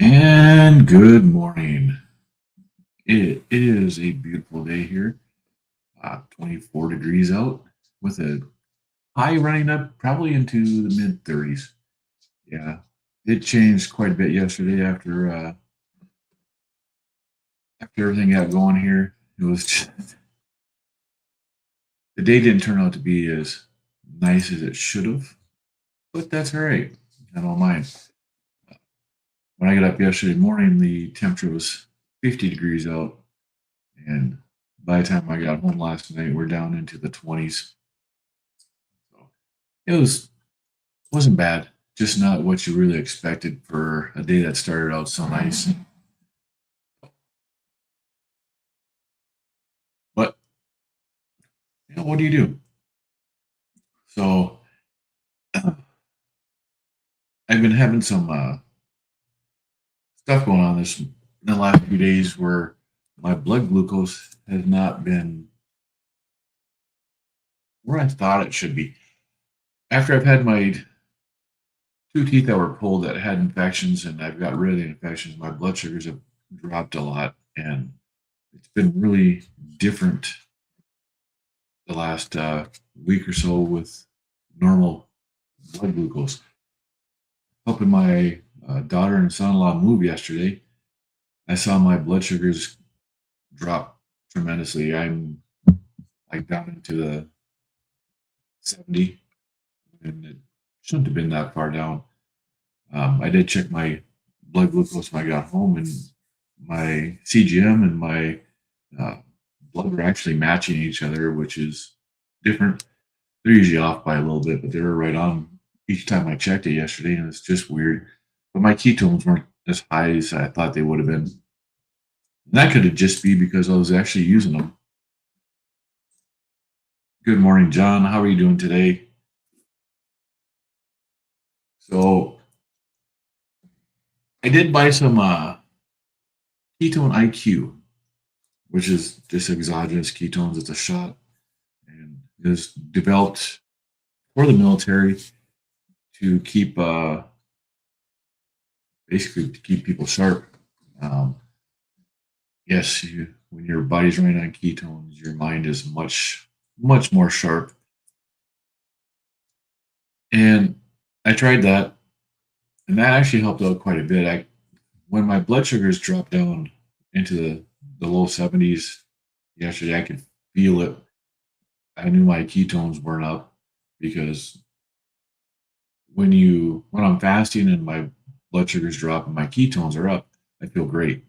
And good morning. It is a beautiful day here, 24 degrees out, with a high running up probably into the mid 30s. Yeah, it changed quite a bit yesterday after everything got going here. It was just, the day didn't turn out to be as nice as it should have, but that's all right. I don't mind. When I got up yesterday morning, the temperature was 50 degrees out, and by the time I got home last night, we're down into the 20s. So it wasn't bad, just not what you really expected for a day that started out so nice. But what do you do? So I've been having some stuff going on this in the last few days where my blood glucose has not been where I thought it should be. After I've had my two teeth that were pulled that had infections, and I've got rid of the infections, my blood sugars have dropped a lot, and it's been really different the last week or so with normal blood glucose. Helping my daughter and son-in-law move yesterday, I saw my blood sugars drop tremendously. I'm like down into the 70, and it shouldn't have been that far down. I did check my blood glucose when I got home, and my CGM and my uh, blood were actually matching each other, which is different. They're usually off by a little bit, but they were right on each time I checked it yesterday, and it's just weird. But my ketones weren't as high as I thought they would have been. And that could have just be because I was actually using them. Good morning, John. How are you doing today? So I did buy some ketone IQ, which is just exogenous ketones. It's a shot, and it was developed for the military to keep basically to keep people sharp. Um, yes, when your body's running on ketones, your mind is much more sharp. And I tried that, and that actually helped out quite a bit. I When my blood sugars dropped down into the low 70s yesterday, I could feel it. I knew my ketones weren't up because when I'm fasting and my blood sugars drop and my ketones are up, I feel great.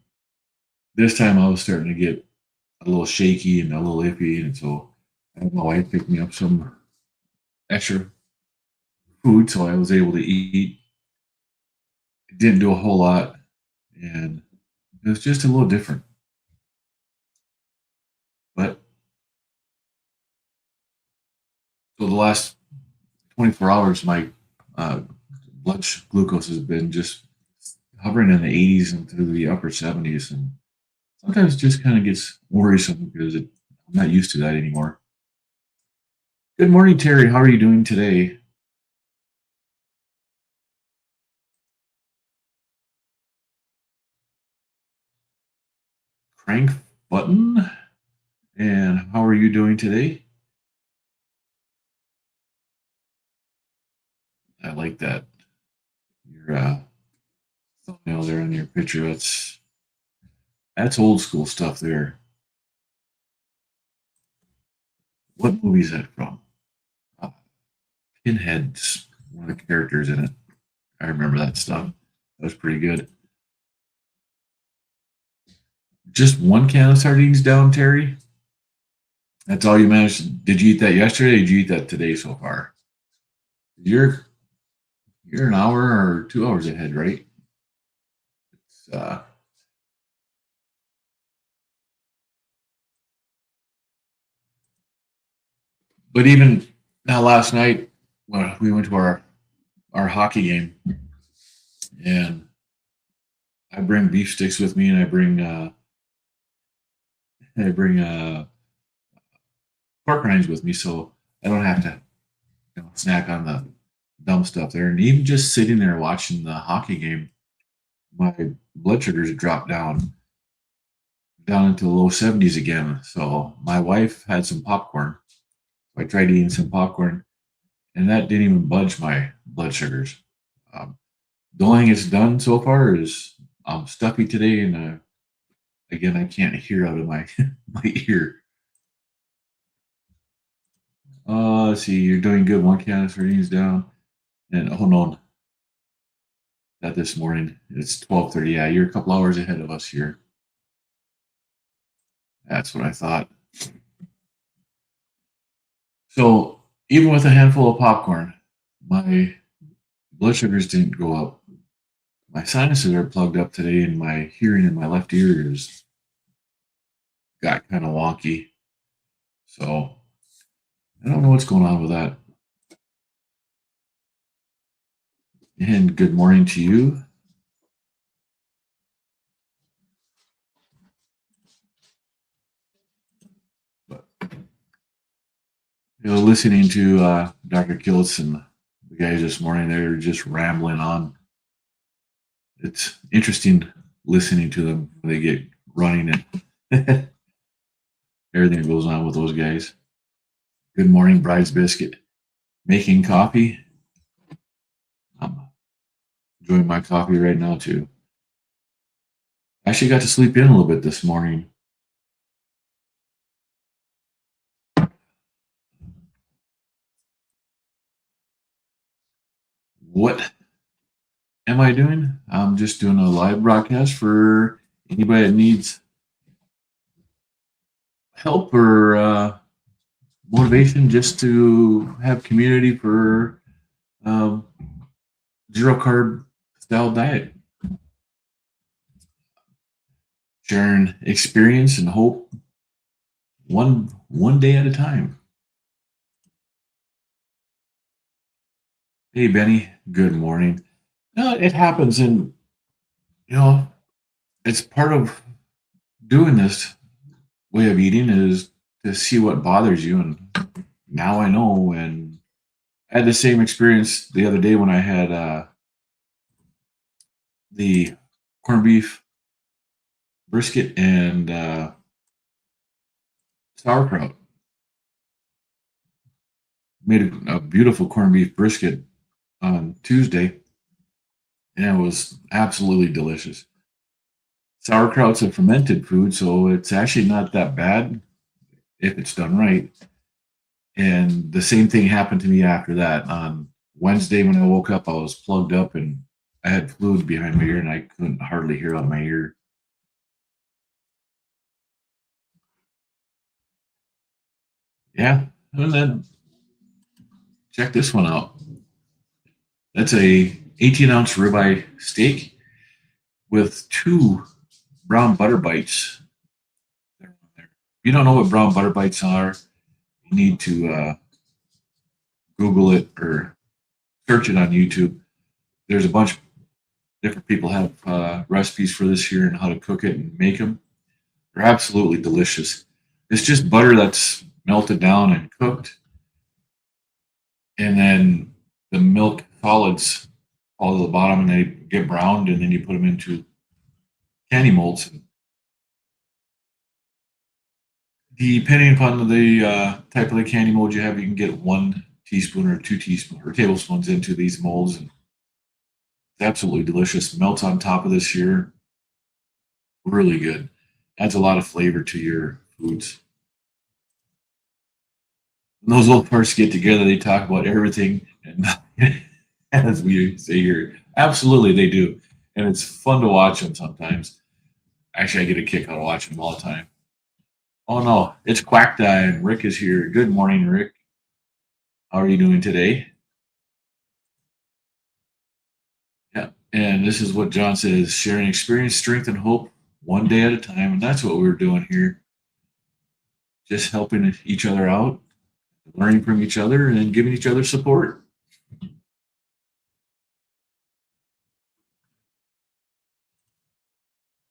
This time I was starting to get a little shaky and a little iffy, and so my wife picked me up some extra food, so I was able to eat. It didn't do a whole lot, and it was just a little different. But so the last 24 hours, my uh, glucose has been just hovering in the 80s and through the upper 70s, and sometimes it just kind of gets worrisome because I'm not used to that anymore. Good morning, Terry. How are you doing today? Crank button. And how are you doing today? I like that. Your thumbnail there in your picture. That's old school stuff there. What movie is that from? Uh, Pinhead's one of the characters in it. I remember that stuff. That was pretty good. Just one can of sardines down, Terry. That's all you managed. Did you eat that yesterday? Or did you eat that today so far? You're you're an hour or 2 hours ahead, right? It's, but even now, last night when we went to our hockey game, and I bring beef sticks with me, and I bring pork rinds with me, so I don't have to snack on the dumb stuff there. And even just sitting there watching the hockey game, my blood sugars dropped down into the low 70s again. So my wife had some popcorn. I tried eating some popcorn, and that didn't even budge my blood sugars. Um, the only thing it's done so far is I'm stuffy today, and again, I can't hear out of my my ear. Let's see, you're doing good. One can of sardines down, and oh no, not this morning. It's 12:30. Yeah, you're a couple hours ahead of us here. That's what I thought. So even with a handful of popcorn, my blood sugars didn't go up. My sinuses are plugged up today, and my hearing in my left ear is got kind of wonky. So I don't know what's going on with that. And good morning to you. But listening to Dr. Kiltz and the guys this morning, they're just rambling on. It's interesting listening to them when they get running and everything that goes on with those guys. Good morning, Bride's Biscuit. Making coffee. I'm enjoying my coffee right now too. I actually got to sleep in a little bit this morning. What am I doing? I'm just doing a live broadcast for anybody that needs help or motivation just to have community for um, zero carb style diet. Sharing experience and hope one day at a time. Hey Benny, good morning. No, it happens, and you know it's part of doing this way of eating is to see what bothers you, and now I know. And I had the same experience the other day when I had the corned beef brisket and sauerkraut. Made a beautiful corned beef brisket on Tuesday, and it was absolutely delicious. Sauerkraut's a fermented food, so it's actually not that bad if it's done right. And the same thing happened to me after that. On Wednesday, when I woke up, I was plugged up and I had fluid behind my ear and I couldn't hardly hear out of my ear. Yeah. And then check this one out. That's a 18-ounce ribeye steak with two brown butter bites. If you don't know what brown butter bites are, you need to Google it or search it on YouTube. There's a bunch of different people have recipes for this here and how to cook it and make them. They're absolutely delicious. It's just butter that's melted down and cooked, and then the milk solids fall to the bottom and they get browned, and then you put them into candy molds. And depending upon the type of the candy mold you have, you can get 1 teaspoon or 2 teaspoons or tablespoons into these molds, and it's absolutely delicious. Melts on top of this here, really good. Adds a lot of flavor to your foods. When those old parts get together, they talk about everything, and as we say here, absolutely they do, and it's fun to watch them sometimes. Actually, I get a kick out of watching them all the time. Oh no, it's quack time. Rick is here. Good morning, Rick. How are you doing today? Yeah, and this is what John says: sharing experience, strength, and hope one day at a time, and that's what we're doing here. Just helping each other out, learning from each other, and giving each other support.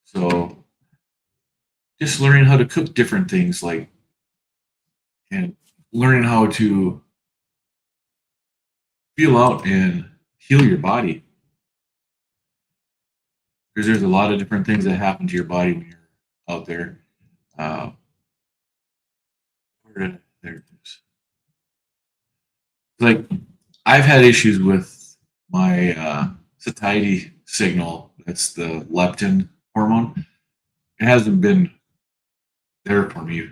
So just learning how to cook different things like and learning how to feel out and heal your body. because there's a lot of different things that happen to your body when you're out there. Uh, there it is. Like I've had issues with my satiety signal. That's the leptin hormone. It hasn't been there for me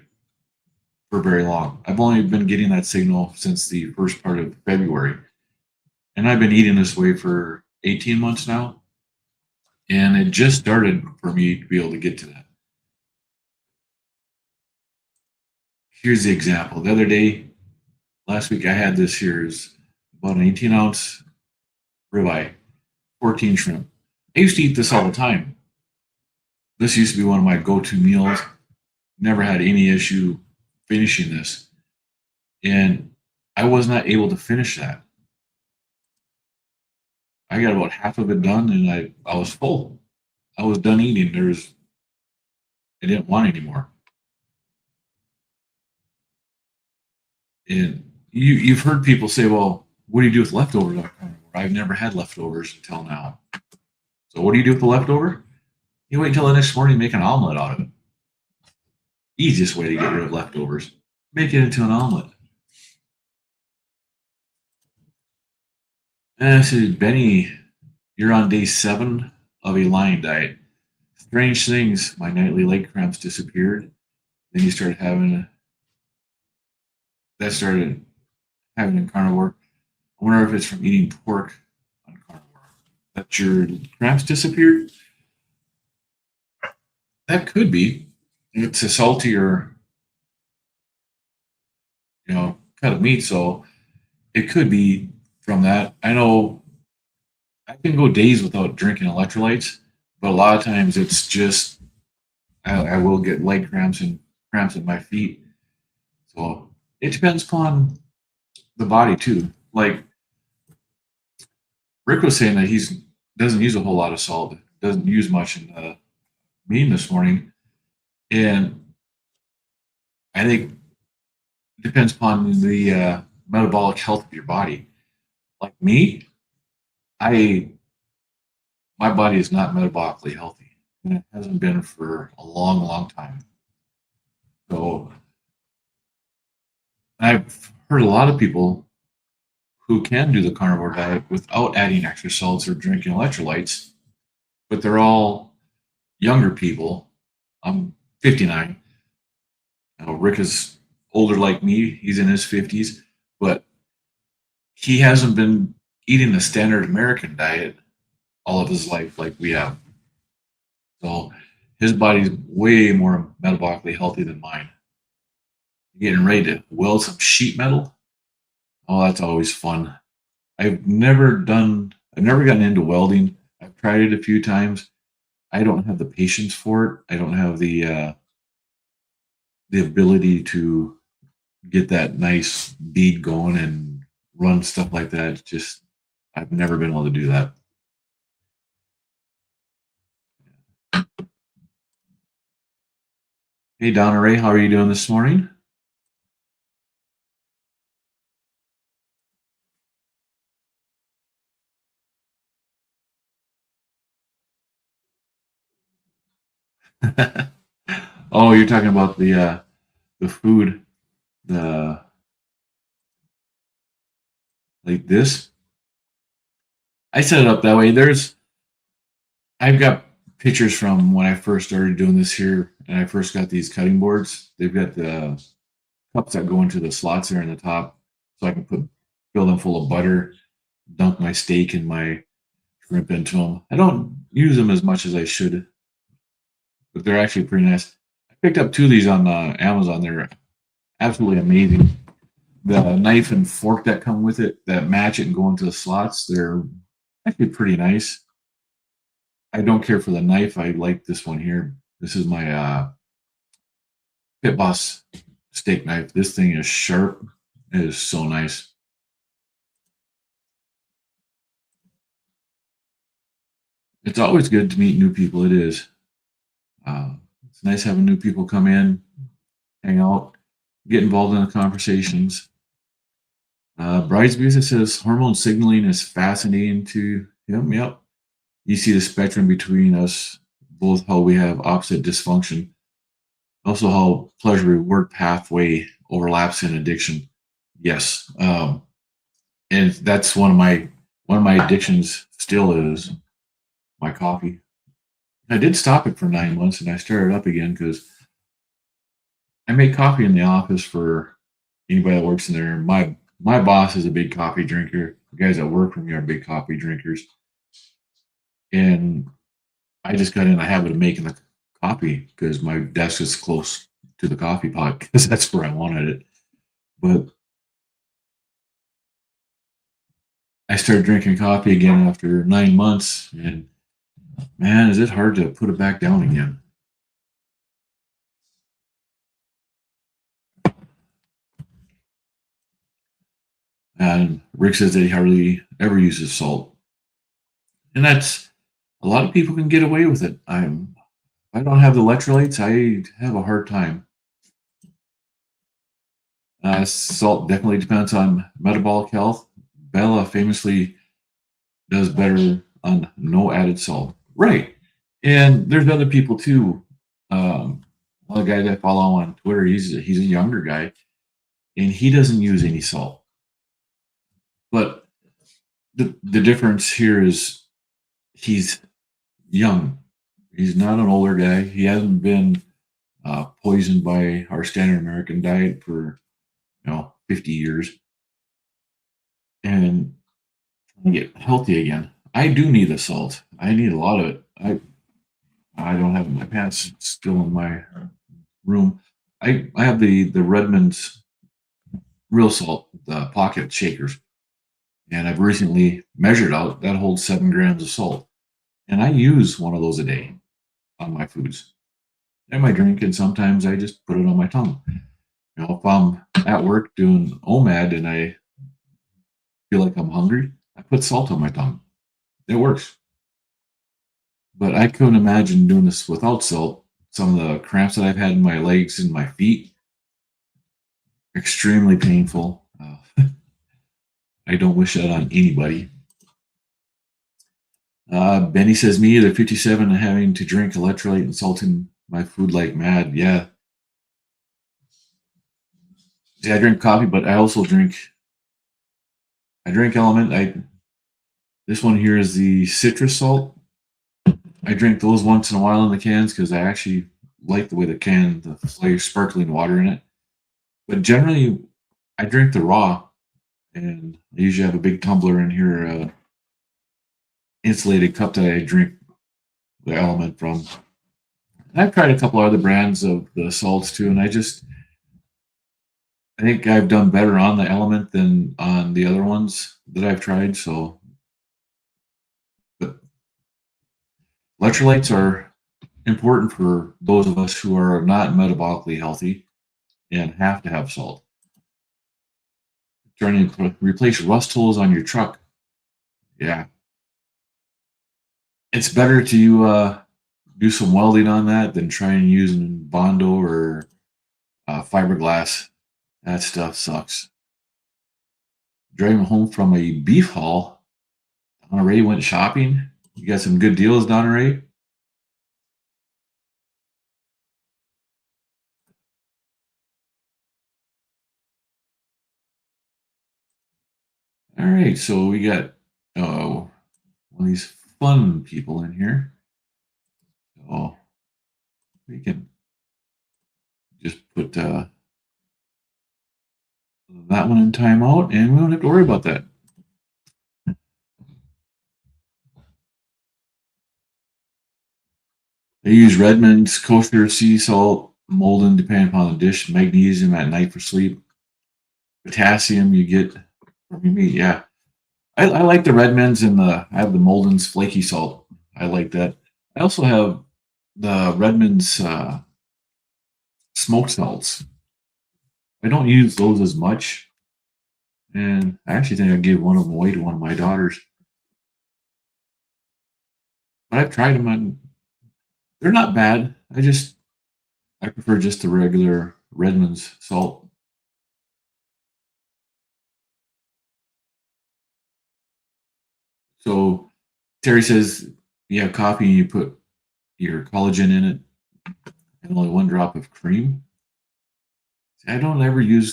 for very long. I've only been getting that signal since the first part of February, and I've been eating this way for 18 months now. And it just started for me to be able to get to that. Here's the example. The other day, last week, I had this here is about an 18-ounce ribeye, 14 shrimp. I used to eat this all the time. This used to be one of my go-to meals. Never had any issue finishing this. And I was not able to finish that. I got about half of it done and I was full. I was done eating. I didn't want any more. And you've heard people say, well, what do you do with leftovers? I've never had leftovers until now. So what do you do with the leftover? You wait until the next morning and make an omelet out of it. Easiest way to get rid of leftovers. Make it into an omelet. And so Benny, you're on day 7 of a lion diet. Strange things. My nightly leg cramps disappeared. Then you started having that started having a carnivore. I wonder if it's from eating pork on carnivore. That your cramps disappeared? That could be. It's a saltier, cut of meat, so it could be from that. I know I can go days without drinking electrolytes, but a lot of times it's just I will get leg cramps and cramps in my feet. So it depends upon the body too. Like Rick was saying that he's doesn't use a whole lot of salt, doesn't use much in the meeting this morning, and I think it depends upon the metabolic health of your body. Like me, I my body is not metabolically healthy, and it hasn't been for a long, long time. So I've heard a lot of people who can do the carnivore diet without adding extra salts or drinking electrolytes, but they're all younger people. I'm 59. Rick is older like me. He's in his 50s, but he hasn't been eating the standard American diet all of his life like we have. So his body's way more metabolically healthy than mine. Getting ready to weld some sheet metal. Oh, that's always fun. I've never gotten into welding. I've tried it a few times. I don't have the patience for it. I don't have the ability to get that nice bead going and run stuff like that. It's just I've never been able to do that. Hey Donna Ray, how are you doing this morning? Oh, you're talking about the food, the like this. I set it up that way. I've got pictures from when I first started doing this here, and I first got these cutting boards. They've got the cups that go into the slots there in the top, so I can fill them full of butter, dunk my steak and my shrimp into them. I don't use them as much as I should, but they're actually pretty nice. I picked up 2 of these on Amazon. They're absolutely amazing. The knife and fork that come with it that match it and go into the slots, they're actually pretty nice. I don't care for the knife. I like this one here. This is my Pit Boss steak knife. This thing is sharp. It is so nice. It's always good to meet new people. It is. It's nice having new people come in, hang out, get involved in the conversations. Bride's Music says hormone signaling is fascinating to him. Yep. You see the spectrum between us, both how we have opposite dysfunction, also how pleasure reward pathway overlaps in addiction. Yes, and that's one of my addictions still is my coffee. I did stop it for 9 months, and I started up again because I make coffee in the office for anybody that works in there. My boss is a big coffee drinker. The guys that work for me are big coffee drinkers, and I just got in the habit of making the coffee because my desk is close to the coffee pot because that's where I wanted it. But I started drinking coffee again after 9 months, and man, is it hard to put it back down again. And Rick says that he hardly ever uses salt, and that's a lot of people can get away with it. I don't have the electrolytes. I have a hard time. Salt definitely depends on metabolic health. Bella famously does better on no added salt. Right. And there's other people too. One guy that I follow on Twitter, he's a younger guy, and he doesn't use any salt. But the difference here is he's young. He's not an older guy. He hasn't been poisoned by our standard American diet for 50 years, and trying to get healthy again. I do need the salt. I need a lot of it. I don't have my pants still in my room. I have the Redmond's real salt, the pocket shakers, and I've recently measured out that holds 7 grams of salt, and I use one of those a day on my foods and my drink, and sometimes I just put it on my tongue. If I'm at work doing OMAD and I feel like I'm hungry, I put salt on my tongue. It works. But I couldn't imagine doing this without salt. Some of the cramps that I've had in my legs and my feet, extremely painful. I don't wish that on anybody. Benny says, me either 57 and having to drink electrolyte and salt in my food like mad. Yeah. See, I drink coffee, but I drink Element. This one here is the citrus salt. I drink those once in a while in the cans because I actually like the way the flavor sparkling water in it. But generally, I drink the raw, and I usually have a big tumbler in here, insulated cup that I drink the Element from. And I've tried a couple other brands of the salts too, and I think I've done better on the Element than on the other ones that I've tried. So, but electrolytes are important for those of us who are not metabolically healthy and have to have salt. Trying to replace rust holes on your truck. Yeah, it's better to do some welding on that than try and use Bondo or fiberglass. That stuff sucks. Driving home from a beef haul, Donna Ray went shopping. You got some good deals, Donna Ray? All right, so we got one of these fun people in here. So we can just put that one in timeout, and we don't have to worry about that. They use Redmond's kosher sea salt, Molden depending upon the dish, magnesium at night for sleep, potassium you get from your meat. Yeah, I like the Redmonds and I have the Molden's flaky salt. I like that. I also have the Redmond's smoked salts. I don't use those as much, and I actually think I gave one of them away to one of my daughters. But I've tried them, and they're not bad. I prefer just the regular Redmond's salt. So Terry says you have coffee and you put your collagen in it and only one drop of cream. I don't ever use.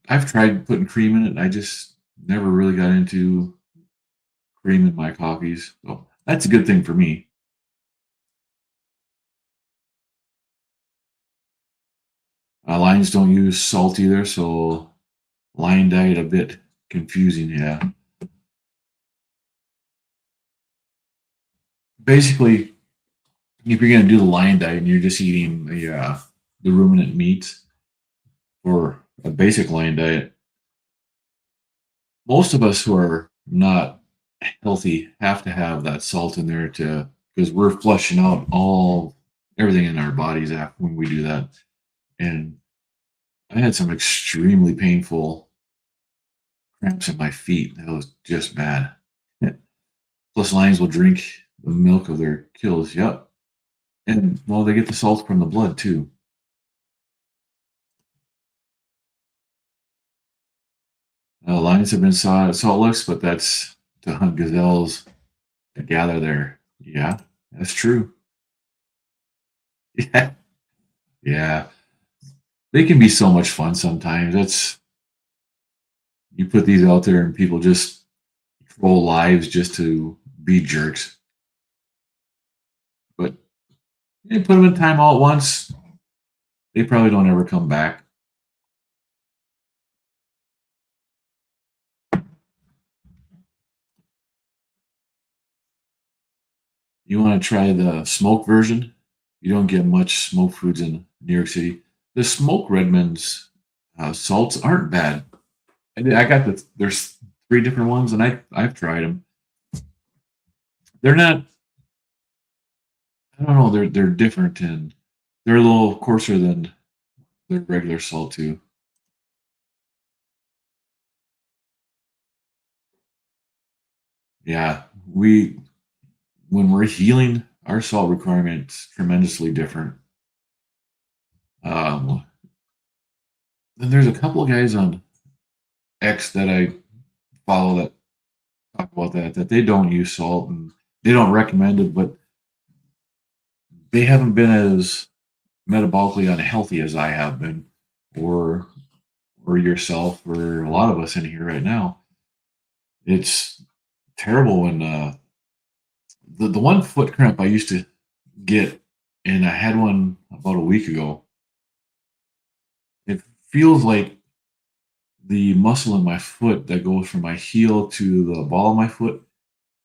I've tried putting cream in it. I just never really got into cream in my coffees. So that's a good thing for me. Lions don't use salt either, so lion diet a bit confusing. Yeah, basically, if you're gonna do the lion diet and you're just eating the ruminant meats or a basic lion diet, most of us who are not healthy have to have that salt in there to because we're flushing out all everything in our bodies after when we do that. And I had some extremely painful cramps in my feet. That was just bad. Plus, lions will drink the milk of their kills. Yep. And well, they get the salt from the blood too. Lions have been saltless, but that's to hunt gazelles to gather there. Yeah, that's true. Yeah, yeah. They can be so much fun sometimes. That's you put these out there and people just troll lives just to be jerks. But you put them in timeout once, they probably don't ever come back. You want to try the smoke version? You don't get much smoked foods in New York City. The smoked Redmond's salts aren't bad. I got there's three different ones, and I've tried them. They're not. I don't know. They're different and they're a little coarser than the regular salt too. Yeah, we when we're healing, our salt requirement's tremendously different. Um, then there's a couple of guys on X that I follow that talk about that they don't use salt and they don't recommend it, but they haven't been as metabolically unhealthy as I have been, or or yourself, or a lot of us in here right now. It's terrible when the one foot cramp I used to get, and I had one about a week ago. It feels like the muscle in my foot that goes from my heel to the ball of my foot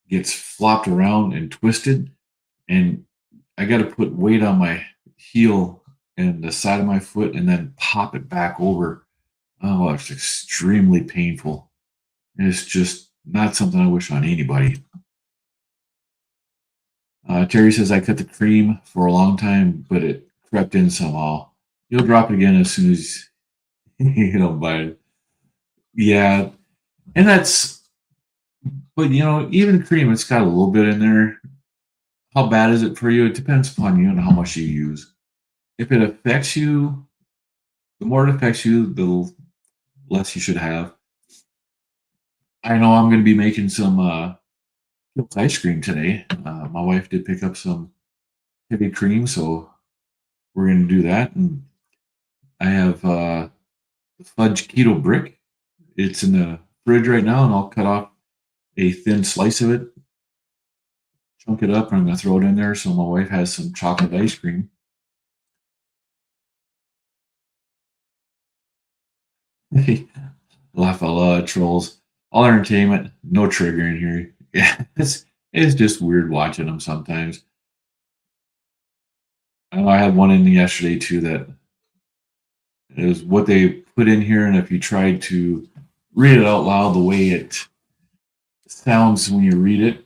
gets flopped around and twisted, and I got to put weight on my heel and the side of my foot and then pop it back over. Oh, it's extremely painful. It's just not something I wish on anybody. Terry says I cut the cream for a long time, but it crept in somehow. You'll drop it again as soon as you don't buy it. Yeah, and that's, but even cream, it's got a little bit in there. How bad is it for you? It depends upon you and how much you use. If it affects you, the more it affects you, the less you should have. I know I'm going to be making some ice cream today. My wife did pick up some heavy cream, so we're going to do that. And I have the fudge keto brick. It's in the fridge right now, and I'll cut off a thin slice of it, chunk it up, and I'm going to throw it in there so my wife has some chocolate ice cream. Laugh out loud, trolls. All entertainment, no trigger in here. Yeah, it's just weird watching them sometimes. I know I had one in yesterday too that is what they put in here, and if you tried to read it out loud the way it sounds when you read it,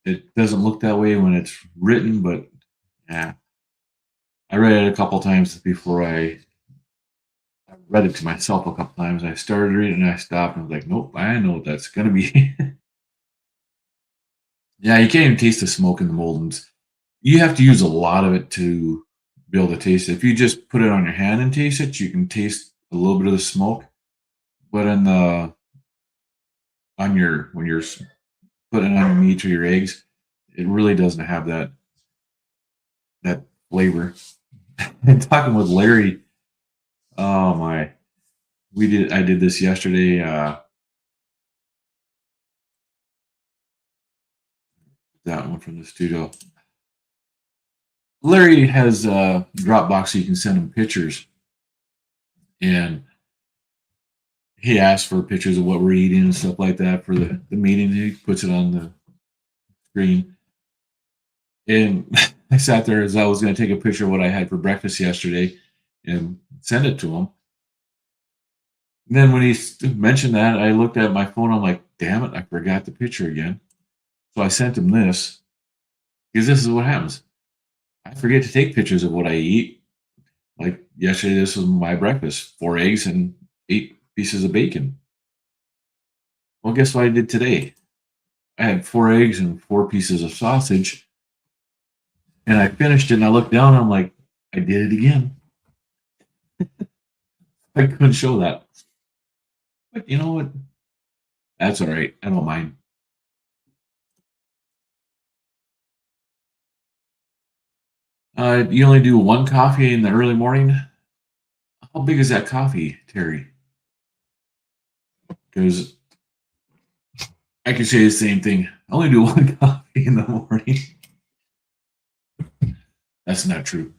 it doesn't look that way when it's written. But yeah, I read it a couple times before I read it to myself a couple times. I started reading and I stopped and I was like, nope, I know what that's gonna be. Yeah, you can't even taste the smoke in the moldens. You have to use a lot of it to be able to taste it. If you just put it on your hand and taste it, you can taste a little bit of the smoke. But in the on your when you're putting it on your meat or your eggs, It really doesn't have that flavor. And talking with Larry, oh my, I did this yesterday. That one from the studio. Larry has a Dropbox so you can send him pictures, and he asks for pictures of what we're eating and stuff like that for the meeting. He puts it on the screen. And I sat there as I was going to take a picture of what I had for breakfast yesterday and send it to him. And then when he mentioned that, I looked at my phone. I'm like, damn it, I forgot the picture again. So I sent him this because this is what happens. I forget to take pictures of what I eat. Like yesterday, this was my breakfast: 4 eggs and 8 pieces of bacon. Well, guess what I did today? I had 4 eggs and 4 pieces of sausage, and I finished it. And I looked down, and I'm like, I did it again. I couldn't show that, but you know what? That's all right. I don't mind. You only do one coffee in the early morning. How big is that coffee, Terry? Because I can say the same thing. I only do one coffee in the morning. That's not true.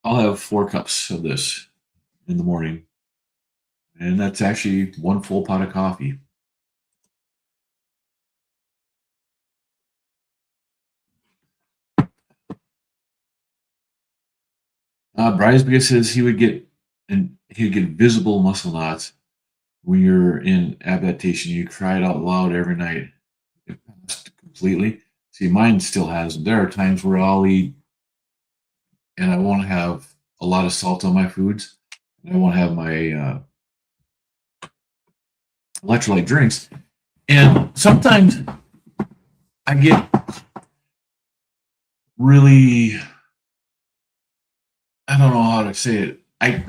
I'll have 4 cups of this in the morning, and that's actually one full pot of coffee. Brisbane says he'd get visible muscle knots when you're in adaptation. You cried out loud every night. It passed completely. See, mine still hasn't. There are times where I'll eat and I won't have a lot of salt on my foods. I won't have my electrolyte drinks. And sometimes I get really, I don't know how to say it. I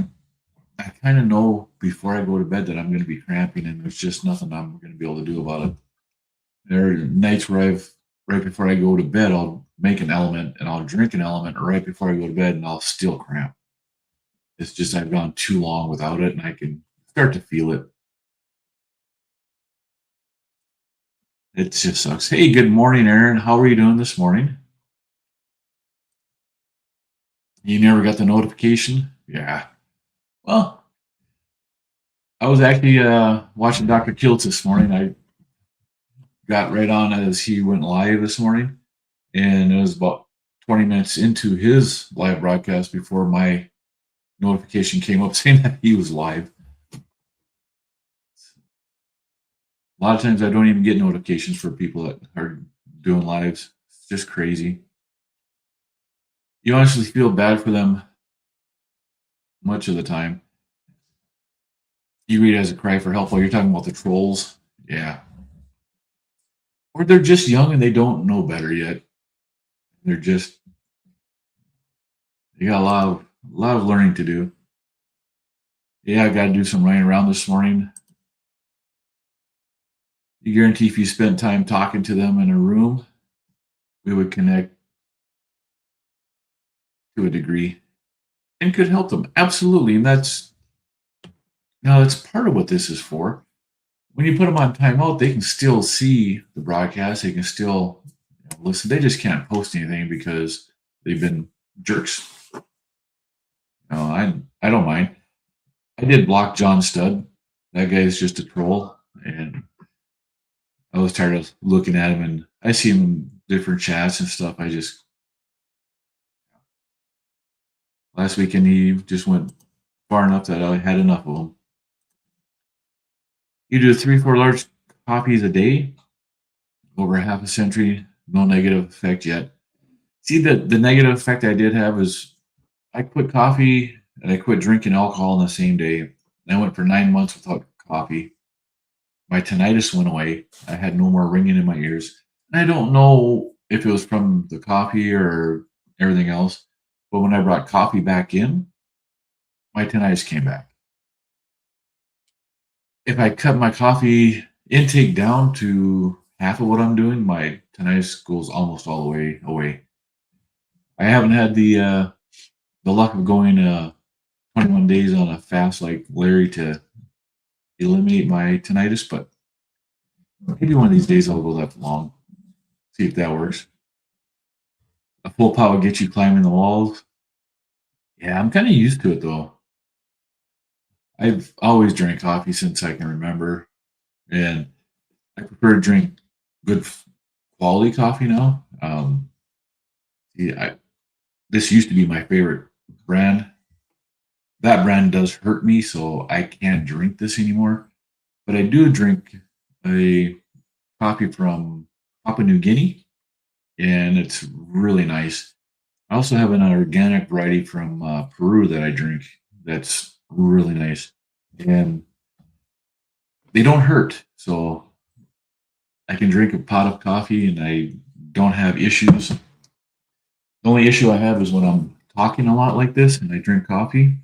kind of know before I go to bed that I'm going to be cramping, and there's just nothing I'm going to be able to do about it. There are nights where right before I go to bed, I'll make an element and I'll drink an element right before I go to bed, and I'll still cramp. It's just I've gone too long without it, and I can start to feel it. It just sucks. Hey, good morning, Aaron. How are you doing this morning? You never got the notification? Yeah. Well, I was actually watching Dr. Kiltz this morning. I got right on as he went live this morning, and it was about 20 minutes into his live broadcast before my notification came up saying that he was live. A lot of times I don't even get notifications for people that are doing lives. It's just crazy. You honestly feel bad for them much of the time. You read it as a cry for help while you're talking about the trolls. Yeah. Or they're just young and they don't know better yet. They're just, they got a lot of learning to do. Yeah, I got to do some running around this morning. You guarantee if you spent time talking to them in a room, we would connect to a degree and could help them. Absolutely. And that's part of what this is for. When you put them on timeout, they can still see the broadcast. They can still listen. They just can't post anything because they've been jerks. I don't mind. I did block John Studd. That guy is just a troll, and I was tired of looking at him. And I see him in different chats and stuff. Last weekend he just went far enough that I had enough of him. You do 3, 4 large copies a day, over half a century, no negative effect yet. See, the negative effect I did have is I quit coffee and I quit drinking alcohol on the same day. I went for 9 months without coffee. My tinnitus went away. I had no more ringing in my ears. And I don't know if it was from the coffee or everything else, but when I brought coffee back in, my tinnitus came back. If I cut my coffee intake down to half of what I'm doing, my tinnitus goes almost all the way away. I haven't had the luck of going 21 days on a fast like Larry to eliminate my tinnitus, but maybe one of these days I'll go that long. See if that works. A full pot will get you climbing the walls. Yeah, I'm kind of used to it though. I've always drank coffee since I can remember, and I prefer to drink good quality coffee now. Yeah, this used to be my favorite brand. That brand does hurt me, so I can't drink this anymore. But I do drink a coffee from Papua New Guinea, and it's really nice. I also have an organic variety from Peru that I drink that's really nice, and they don't hurt. So I can drink a pot of coffee and I don't have issues. The only issue I have is when I'm talking a lot like this and I drink coffee,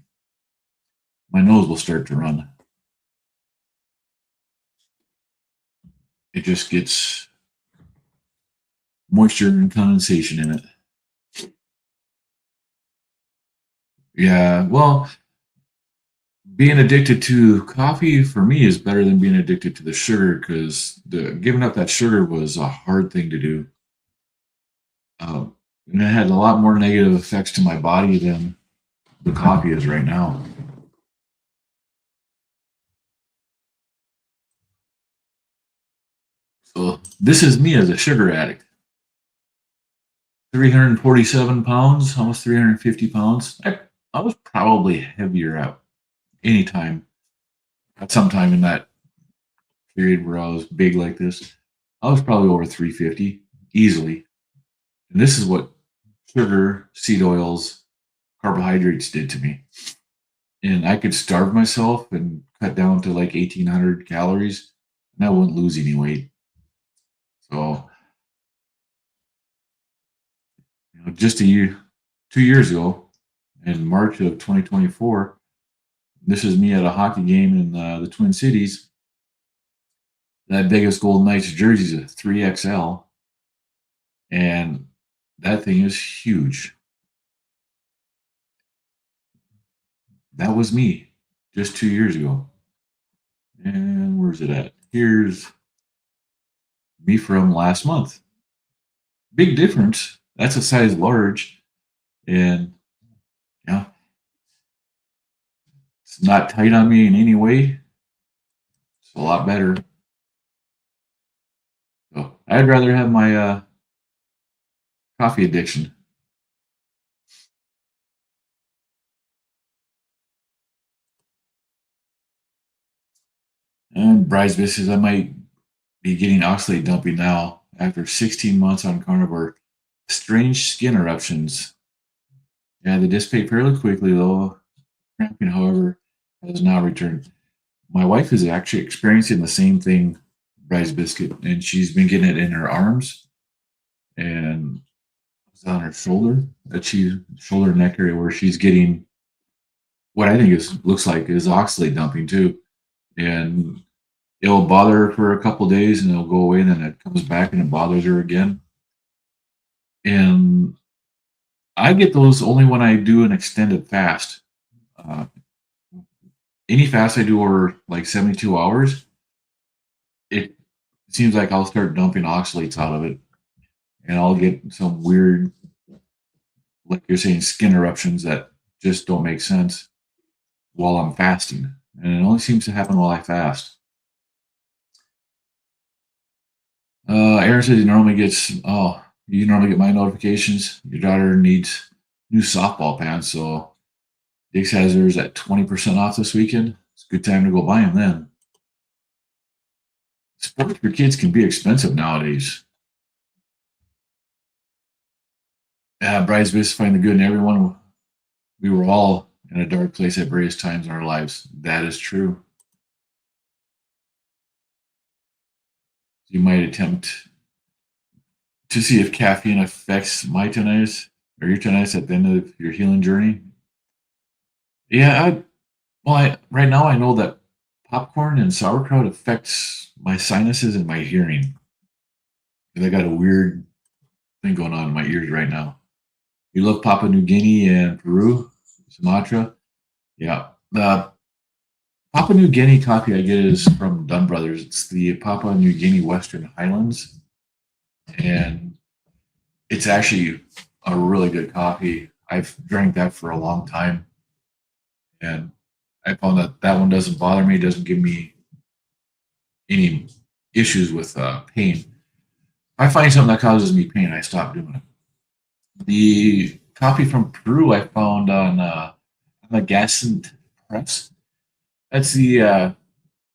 my nose will start to run. It just gets moisture and condensation in it. Yeah, well, being addicted to coffee for me is better than being addicted to the sugar because the giving up that sugar was a hard thing to do. And it had a lot more negative effects to my body than the coffee is right now. So this is me as a sugar addict. 347 pounds, almost 350 pounds. I was probably heavier at any time, at some time in that period where I was big like this. I was probably over 350 easily. And this is what sugar, seed oils, carbohydrates did to me. And I could starve myself and cut down to like 1,800 calories, and I wouldn't lose any weight. So, just a year, 2 years ago, in March of 2024, this is me at a hockey game in the Twin Cities. That Vegas Golden Knights jersey is a 3XL, and that thing is huge. That was me just 2 years ago. And where's it at? Here's me from last month. Big difference. That's a size large, and yeah, it's not tight on me in any way. It's a lot better. So I'd rather have my coffee addiction. And Bryce says I might be getting oxalate dumping now after 16 months on carnivore. Strange skin eruptions. Yeah, they dissipate fairly quickly though. Cramping, however, has now returned. My wife is actually experiencing the same thing, Bryce Biscuit, and she's been getting it in her arms and it's on her shoulder, that she shoulder neck area where she's getting what I think is looks like is oxalate dumping too. And it'll bother her for a couple of days and it'll go away, and then it comes back and it bothers her again. And I get those only when I do an extended fast. Uh, any fast I do over like 72 hours, it seems like I'll start dumping oxalates out of it, and I'll get some weird, like you're saying, skin eruptions that just don't make sense while I'm fasting. And it only seems to happen while I fast. Aaron says he normally gets, oh, you normally get my notifications. Your daughter needs new softball pants. So Dick's has hers at 20% off this weekend. It's a good time to go buy them then. Sports for kids can be expensive nowadays. Bryce Biss find the good in everyone. We were all in a dark place at various times in our lives. That is true. You might attempt to see if caffeine affects my tinnitus or your tinnitus at the end of your healing journey. Yeah, right now I know that popcorn and sauerkraut affects my sinuses and my hearing because I got a weird thing going on in my ears right now. You love Papua New Guinea and Peru, Sumatra. Yeah. The Papua New Guinea coffee I get is from Dunn Brothers. It's the Papua New Guinea Western Highlands, and it's actually a really good coffee. I've drank that for a long time, and I found that that one doesn't bother me. It doesn't give me any issues with pain. If I find something that causes me pain, I stop doing it. The coffee from Peru I found on the Gascent Press. That's the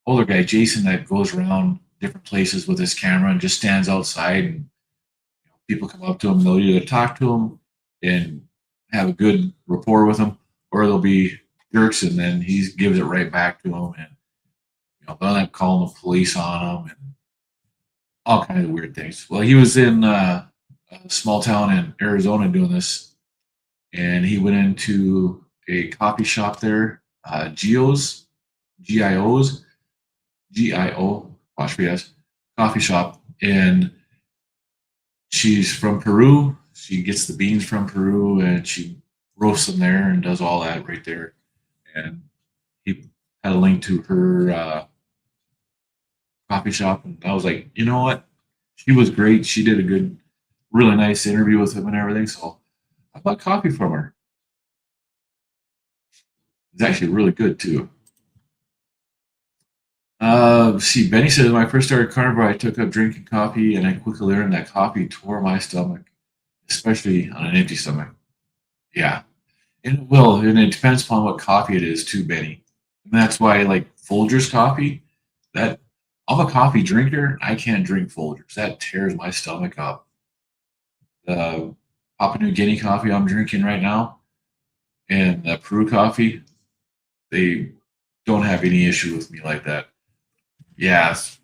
older guy, Jason, that goes around different places with his camera and just stands outside, and people come up to him. They'll either talk to him and have a good rapport with him, or they'll be jerks, and then he gives it right back to him, and they'll end up calling the police on him and all kinds of weird things. Well, he was in a small town in Arizona doing this, and he went into a coffee shop there, Gio's, GIO's, GIO, apostrophe S, coffee shop, and she's from Peru. She gets the beans from Peru and she roasts them there and does all that right there. And he had a link to her coffee shop, and I was like, you know what? She was great. She did a good, really nice interview with him and everything. So I bought coffee from her. It's actually really good too. See, Benny says when I first started carnivore, I took up drinking coffee, and I quickly learned that coffee tore my stomach, especially on an empty stomach. Yeah, and it will, and it depends upon what coffee it is too, Benny. And that's why, like Folgers coffee, that I'm a coffee drinker. I can't drink Folgers. That tears my stomach up. The Papua New Guinea coffee I'm drinking right now, and the Peru coffee, they don't have any issue with me like that. Yes,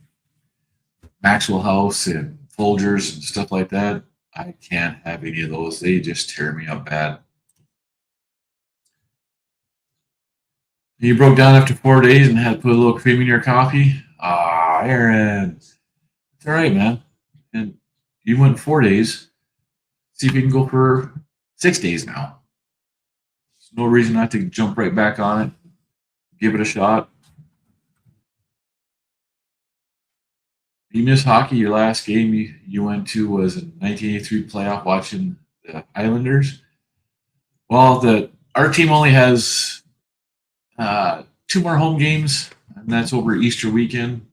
Maxwell House and Folgers and stuff like that. I can't have any of those. They just tear me up bad. You broke down after 4 days and had to put a little cream in your coffee. Ah, Aaron, it's all right, man. And you went 4 days. See if you can go for 6 days now. There's no reason not to jump right back on it. Give it a shot. You missed hockey. Your last game you went to was a 1983 playoff watching the Islanders. Well, the our team only has two more home games, and that's over Easter weekend.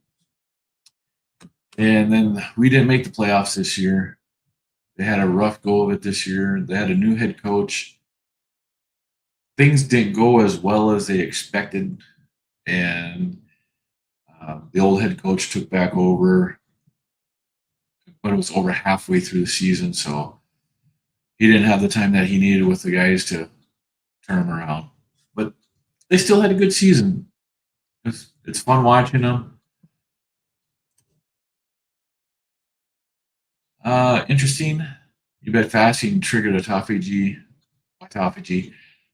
And then we didn't make the playoffs this year. They had a rough go of it this year. They had a new head coach. Things didn't go as well as they expected, and the old head coach took back over, but it was over halfway through the season, so he didn't have the time that he needed with the guys to turn them around. But they still had a good season. It's fun watching them. Interesting. You bet fasting triggered autophagy.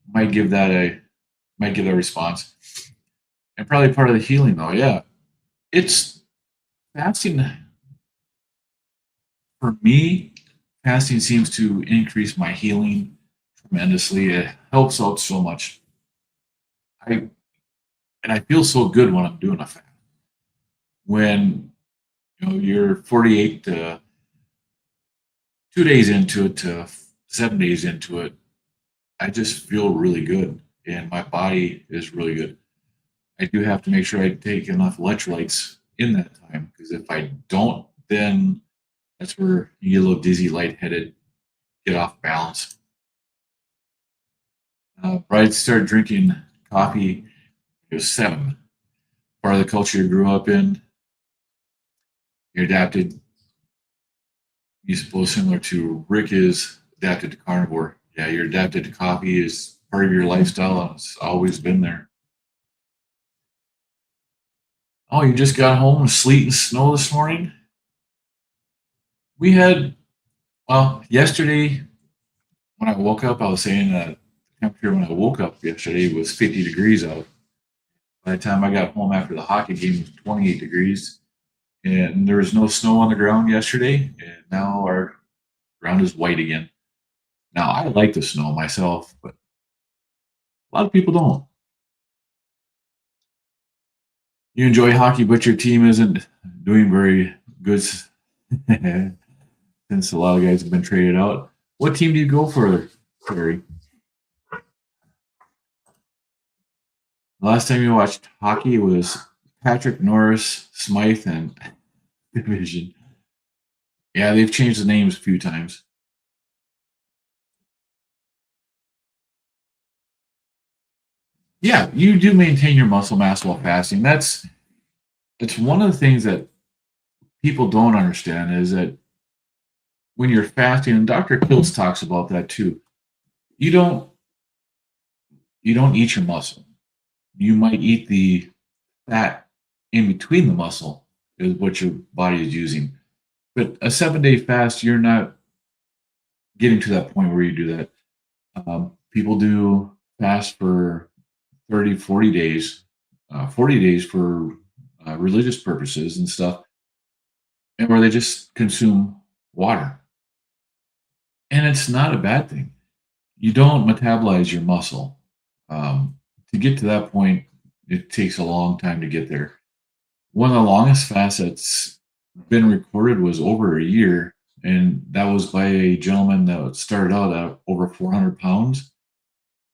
Might give that a might give that a response. And probably part of the healing though, yeah. It's fasting for me, fasting seems to increase my healing tremendously. It helps out so much. I I feel so good when I'm doing a fast. When you're 48 to 2 days into it to 7 days into it, I just feel really good, and my body is really good. I do have to make sure I take enough electrolytes in that time because if I don't, then that's where you get a little dizzy, lightheaded, get off balance. Bride started drinking coffee. He was 7. Part of the culture you grew up in. You're adapted. You suppose similar to Rick is adapted to carnivore. Yeah, you're adapted to coffee is part of your lifestyle. And it's always been there. Oh, you just got home with sleet and snow this morning? We had, well, yesterday when I woke up, I was saying that the temperature when I woke up yesterday was 50 degrees out. By the time I got home after the hockey game, it was 28 degrees. And there was no snow on the ground yesterday. And Now our ground is white again. Now I like the snow myself, but a lot of people don't. You enjoy hockey, but your team isn't doing very good since a lot of guys have been traded out. What team do you go for, Terry? The last time you watched hockey was Patrick Norris, Smythe, and Division. Yeah, they've changed the names a few times. Yeah, you do maintain your muscle mass while fasting. It's one of the things that people don't understand is that when you're fasting, and Dr. Kiltz talks about that too, you don't you don't eat your muscle. You might eat the fat in between the muscle is what your body is using. But a 7 day fast, you're not getting to that point where you do that. People do fast for 30, 40 days, 40 days for religious purposes and stuff, and where they just consume water. And it's not a bad thing. You don't metabolize your muscle. To get to that point, it takes a long time to get there. One of the longest fasts that's been recorded was over a year, and that was by a gentleman that started out at over 400 pounds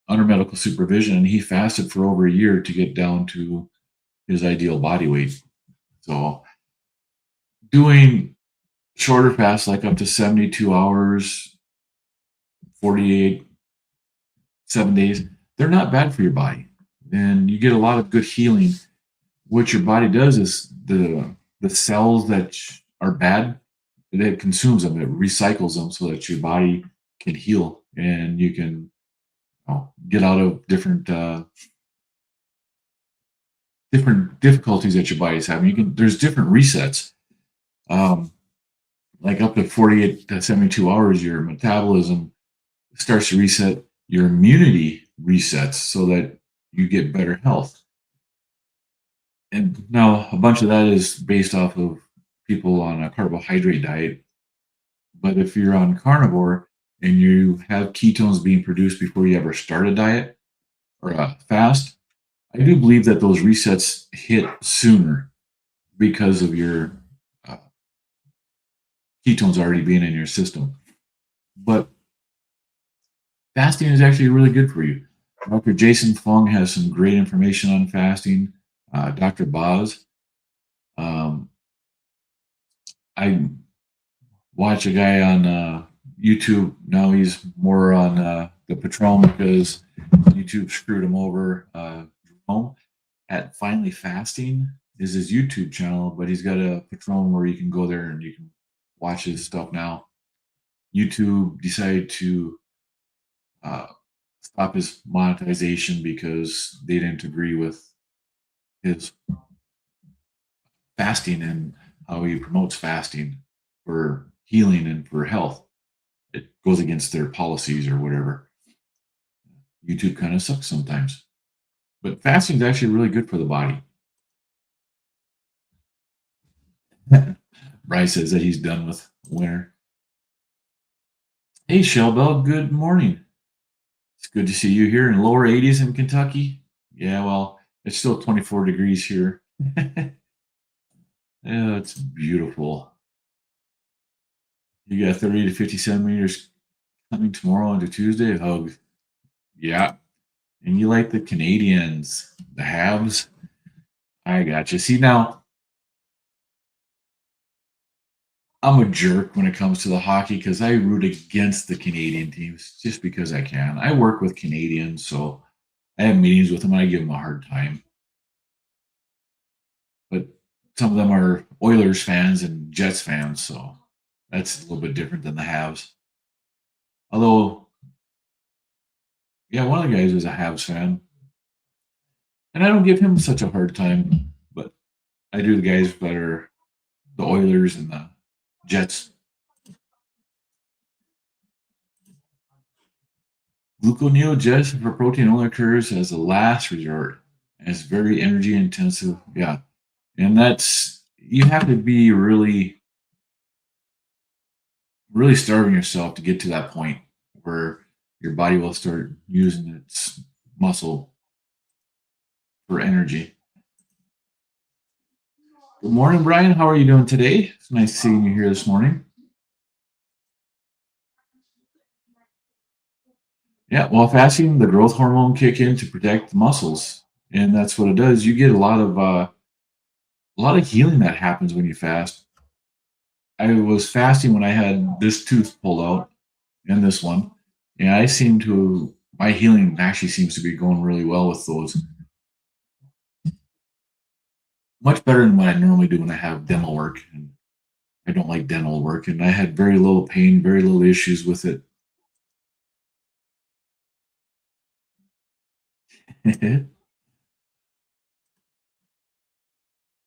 under medical supervision, and he fasted for over a year to get down to his ideal body weight. So, doing shorter fasts, like up to 72 hours, 48, 7 days, they're not bad for your body. And you get a lot of good healing. What your body does is the cells that are bad, it consumes them, it recycles them so that your body can heal and you can get out of different difficulties that your body's having. There's different resets. Um, like up to 48 to 72 hours, your metabolism starts to reset, your immunity resets so that you get better health. And now a bunch of that is based off of people on a carbohydrate diet. But if you're on carnivore and you have ketones being produced before you ever start a diet or a fast, I do believe that those resets hit sooner because of your uh, ketones already being in your system. But fasting is actually really good for you. Dr. Jason Fung has some great information on fasting. Dr. Boz. Um, I watch a guy on YouTube. Now he's more on the Patron because YouTube screwed him over. Jerome at Finally Fasting is his YouTube channel, but he's got a Patron where you can go there and you can watch his stuff now. YouTube decided to uh, stop his monetization because they didn't agree with his fasting and how he promotes fasting for healing and for health. It goes against their policies or whatever. YouTube kind of sucks sometimes. But fasting is actually really good for the body. Bryce says that he's done with winter. Hey, Shellbell, good morning. It's good to see you here in lower 80s in Kentucky. Yeah, well, it's still 24 degrees here. Yeah, it's beautiful. You got 30 to 50 centimeters coming tomorrow into Tuesday. Oh, yeah. And you like the Canadians, the Habs. I got you. See, now I'm a jerk when it comes to the hockey because I root against the Canadian teams just because I can. I work with Canadians, so I have meetings with them and I give them a hard time. But some of them are Oilers fans and Jets fans, so that's a little bit different than the Habs. Although, yeah, one of the guys is a Habs fan, and I don't give him such a hard time, but I do the guys that are the Oilers and the Jets. Gluconeogenesis for protein only occurs as a last resort and it's very energy intensive. Yeah. And that's, you have to be really really starving yourself to get to that point where your body will start using its muscle for energy. Good morning, Brian. How are you doing today? It's nice seeing you here this morning. Yeah, well, fasting, the growth hormone kick in to protect the muscles, and that's what it does. You get a lot of healing that happens when you fast. I was fasting when I had this tooth pulled out and this one, and I seem to my healing actually seems to be going really well with those. Much better than what I normally do when I have dental work, and I don't like dental work, and I had very little pain, very little issues with it.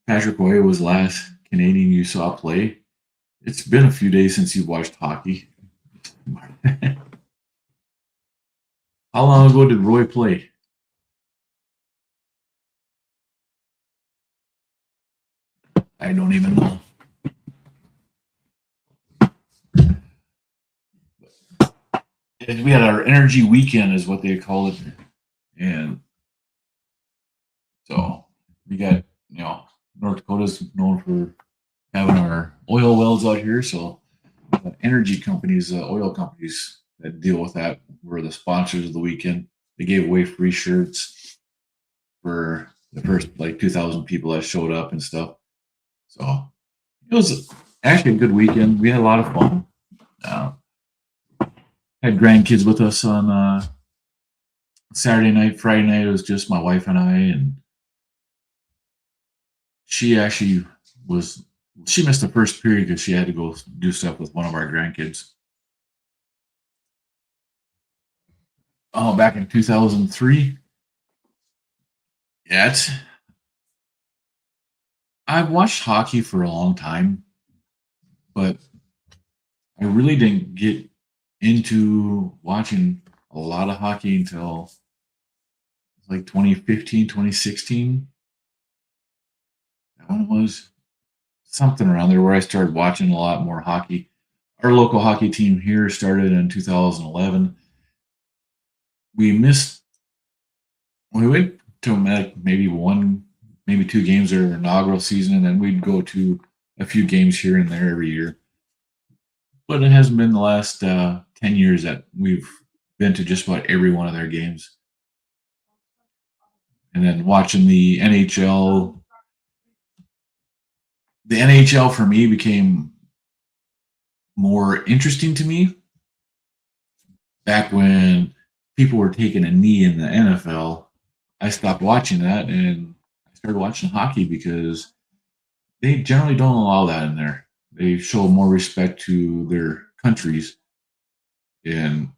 Patrick Roy was the last Canadian you saw play. It's been a few days since you watched hockey. How long ago did Roy play? I don't even know. We had our energy weekend, is what they call it, and so we got North Dakota's known for having our oil wells out here, so energy companies, oil companies that deal with that were the sponsors of the weekend. They gave away free shirts for the first like 2,000 people that showed up and stuff. So it was actually a good weekend. We had a lot of fun. Uh, had grandkids with us on Saturday night. Friday night it was just my wife and I, and she actually was she missed the first period because she had to go do stuff with one of our grandkids. Oh, back in 2003. Yeah, I've watched hockey for a long time, but I really didn't get into watching a lot of hockey until like 2015, 2016. That one was something around there where I started watching a lot more hockey. Our local hockey team here started in 2011. We missed, we went to maybe one, maybe two games their inaugural season, and then we'd go to a few games here and there every year. But it hasn't been the last 10 years that we've been to just about every one of their games. And then watching the NHL for me became more interesting to me back when people were taking a knee in the NFL. I stopped watching that and I started watching hockey because they generally don't allow that in there. They show more respect to their countries and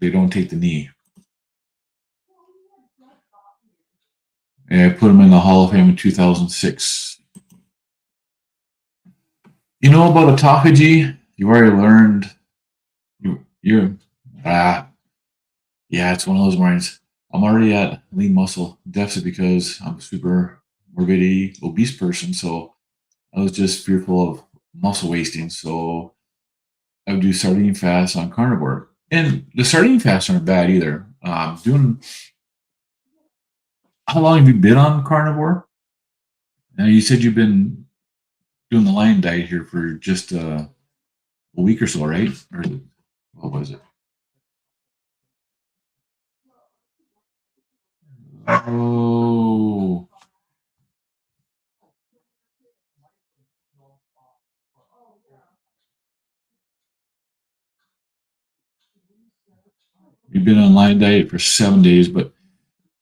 they don't take the knee. And I put them in the Hall of Fame in 2006. You know about autophagy? You already learned. You're yeah, it's one of those mornings. I'm already at lean muscle deficit because I'm a super morbidity obese person. So I was just fearful of muscle wasting. So I would do sardine fast on carnivore. And the sardine fasts aren't bad either. Doing How long have you been on carnivore? You said you've been doing the lion diet here for just a week or so, right? Or what was it? Oh, you've been on lion diet for 7 days, but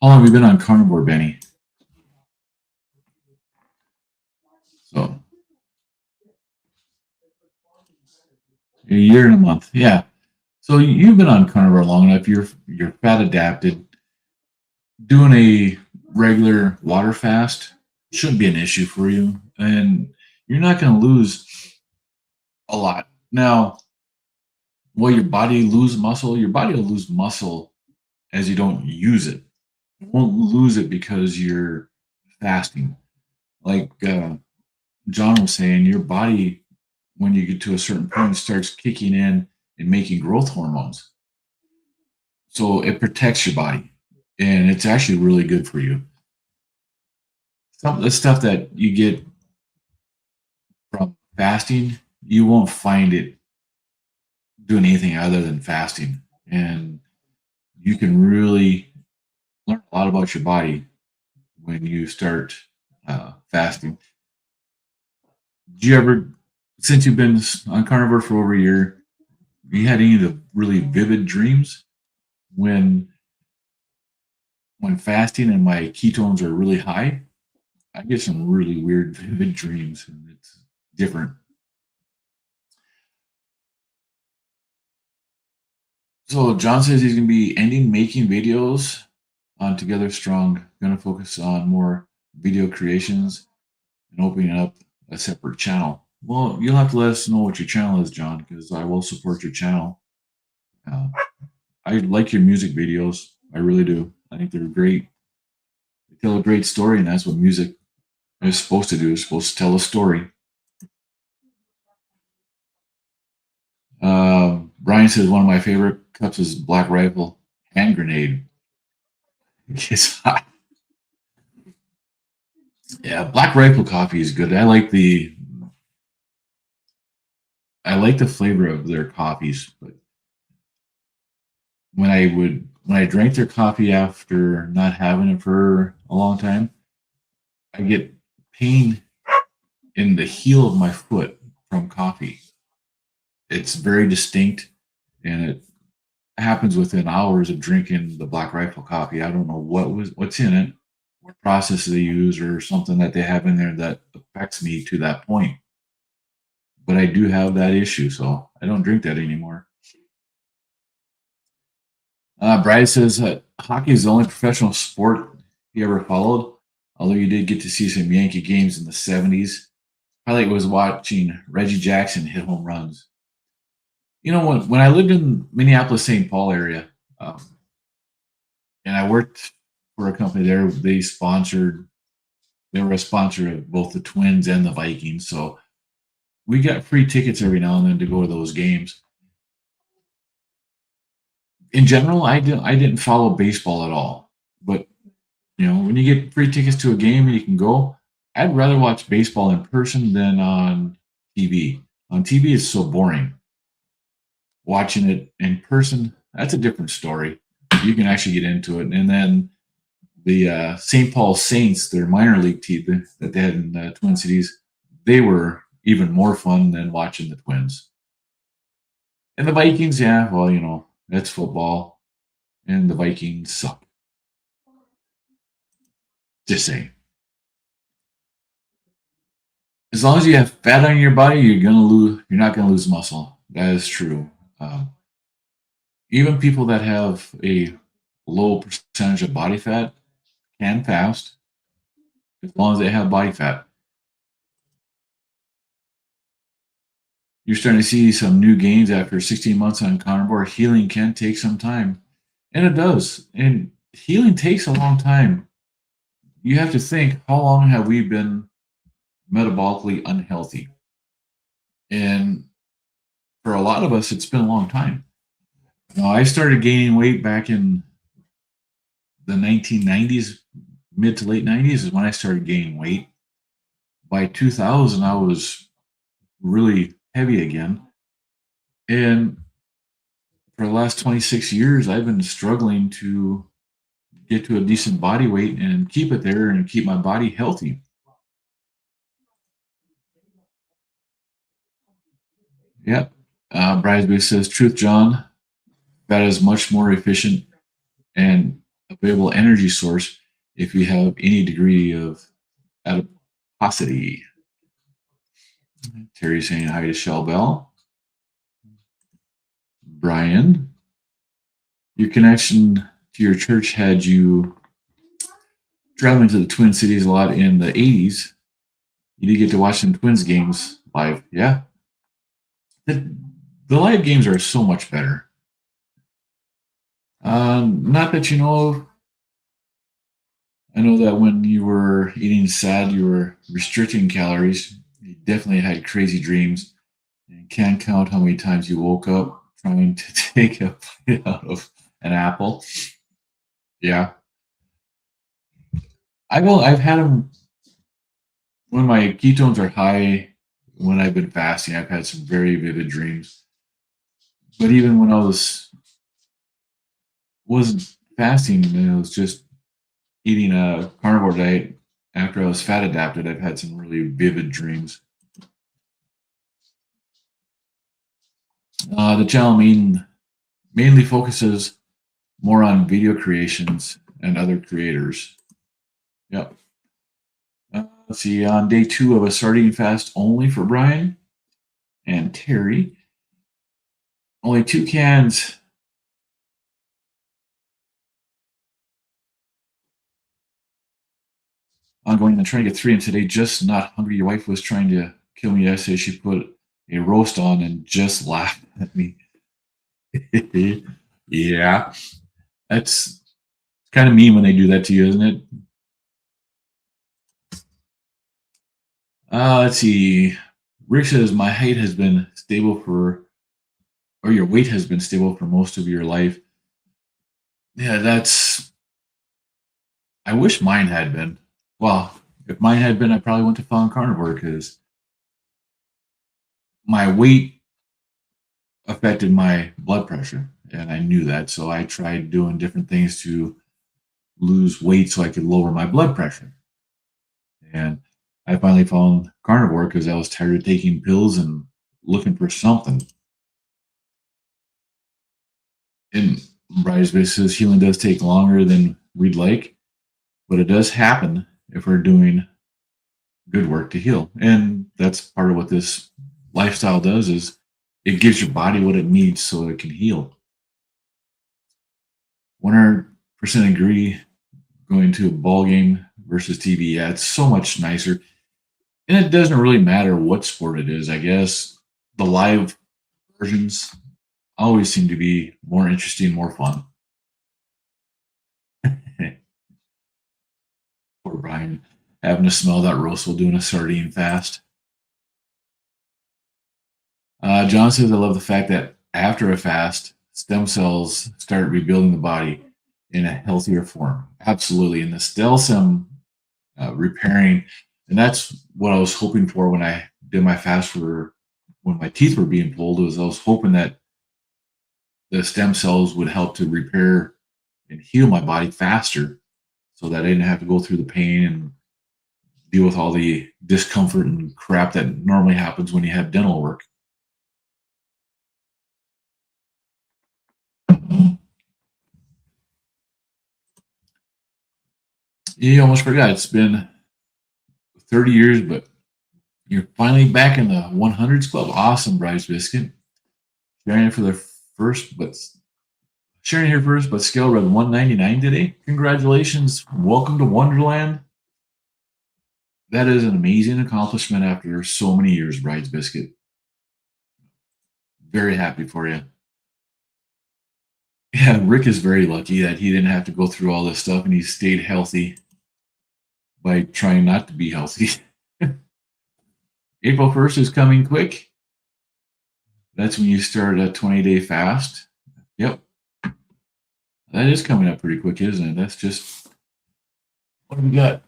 how long have you been on carnivore, Benny? So a year and a month. Yeah. So you've been on carnivore long enough. You're fat adapted. Doing a regular water fast shouldn't be an issue for you, and you're not going to lose a lot. Now, will your body lose muscle? Your body will lose muscle as you don't use it. You won't lose it because you're fasting. Like John was saying, your body when you get to a certain point, it starts kicking in and making growth hormones. So it protects your body, and it's actually really good for you. Some of the stuff that you get from fasting, you won't find it doing anything other than fasting. And you can really learn a lot about your body when you start fasting. Do you ever, since you've been on carnivore for over a year, you had any of the really vivid dreams when fasting and my ketones are really high? I get some really weird vivid dreams, and it's different. So John says he's going to be ending making videos on Together Strong. Going to focus on more video creations and opening up a separate channel. Well, you'll have to let us know what your channel is, John, because I will support your channel. Uh, I like your music videos. I really do. I think they're great. They tell a great story, and that's what music is supposed to do. It's supposed to tell a story. Brian says one of my favorite cups is Black Rifle hand grenade. It's hot. Yeah, Black Rifle coffee is good. I like the flavor of their coffees, but when I drank their coffee after not having it for a long time, I get pain in the heel of my foot from coffee. It's very distinct, and it happens within hours of drinking the Black Rifle coffee. I don't know what's in it, what process they use, or something that they have in there that affects me to that point. But I do have that issue, so I don't drink that anymore. Brad says that hockey is the only professional sport he ever followed, although you did get to see some Yankee games in the 70s. Highlight was watching Reggie Jackson hit home runs. You know, when I lived in Minneapolis, St. Paul area, um, and I worked for a company there, they were a sponsor of both the Twins and the Vikings. So we got free tickets every now and then to go to those games. In general, I didn't follow baseball at all, but when you get free tickets to a game and you can go, I'd rather watch baseball in person than on TV. On TV, it's so boring. Watching it in person, that's a different story. You can actually get into it. And then the St. Paul Saints, their minor league team that they had in the Twin Cities, they were even more fun than watching the Twins. And the Vikings, yeah, well, that's football, and the Vikings suck. Just saying. As long as you have fat on your body, you're not gonna lose muscle. That is true. Even people that have a low percentage of body fat can fast as long as they have body fat. You're starting to see some new gains after 16 months on carnivore. Healing can take some time, and it does. And healing takes a long time. You have to think, how long have we been metabolically unhealthy? And for a lot of us, it's been a long time. I started gaining weight back in the 1990s, mid to late 90s is when I started gaining weight. By 2000, I was really heavy again. And for the last 26 years, I've been struggling to get to a decent body weight and keep it there and keep my body healthy. Yep. Bridesmaid says, Truth, John, that is much more efficient and available energy source if you have any degree of adiposity. Terry saying hi to Shell Bell. Brian, your connection to your church had you traveling to the Twin Cities a lot in the 80s. You did get to watch some Twins games live. Yeah. The live games are so much better. Not that you know of. I know that when you were eating sad, you were restricting calories. You definitely had crazy dreams. And can't count how many times you woke up trying to take a bite out of an apple. Yeah. I've had them when my ketones are high. When I've been fasting, I've had some very vivid dreams. But even when I wasn't fasting, and I was just eating a carnivore diet after I was fat adapted, I've had some really vivid dreams. The channel mainly focuses more on video creations and other creators. Yep. Let's see, on day 2 of a sardine fast only for Brian and Terry, only 2 cans. I'm going to try to get 3 in today, just not hungry. Your wife was trying to kill me yesterday. She put a roast on and just laughed at me. Yeah, that's kind of mean when they do that to you, isn't it? Let's see. Rick says, my height has been stable or your weight has been stable for most of your life. Yeah, I wish mine had been. Well, if mine had been, I probably wouldn't have found carnivore because my weight affected my blood pressure. And I knew that. So I tried doing different things to lose weight so I could lower my blood pressure. And I finally found carnivore because I was tired of taking pills and looking for something. And Bryce says healing does take longer than we'd like, but it does happen if we're doing good work to heal. And that's part of what this lifestyle does is it gives your body what it needs so it can heal. 100% agree. Going to a ball game versus TV, yeah, it's so much nicer. And it doesn't really matter what sport it is. I guess the live versions always seem to be more interesting, more fun. Poor Brian having to smell that roast while doing a sardine fast. John says, I love the fact that after a fast, stem cells start rebuilding the body in a healthier form. Absolutely. And the stem cell repairing, and that's what I was hoping for when I did my fast for when my teeth were being pulled, was I was hoping that the stem cells would help to repair and heal my body faster so that I didn't have to go through the pain and deal with all the discomfort and crap that normally happens when you have dental work. You almost forgot. It's been 30 years, but you're finally back in the 100s club. Awesome, Bryce Biscuit. Sharing it for the first, but sharing here first, but scale read 199 today. Congratulations. Welcome to Wonderland. That is an amazing accomplishment after so many years, Bride's Biscuit. Very happy for you. Yeah, Rick is very lucky that he didn't have to go through all this stuff and he stayed healthy by trying not to be healthy. April 1st is coming quick. That's when you start a 20-day fast. Yep. That is coming up pretty quick, isn't it? That's just, what do we got?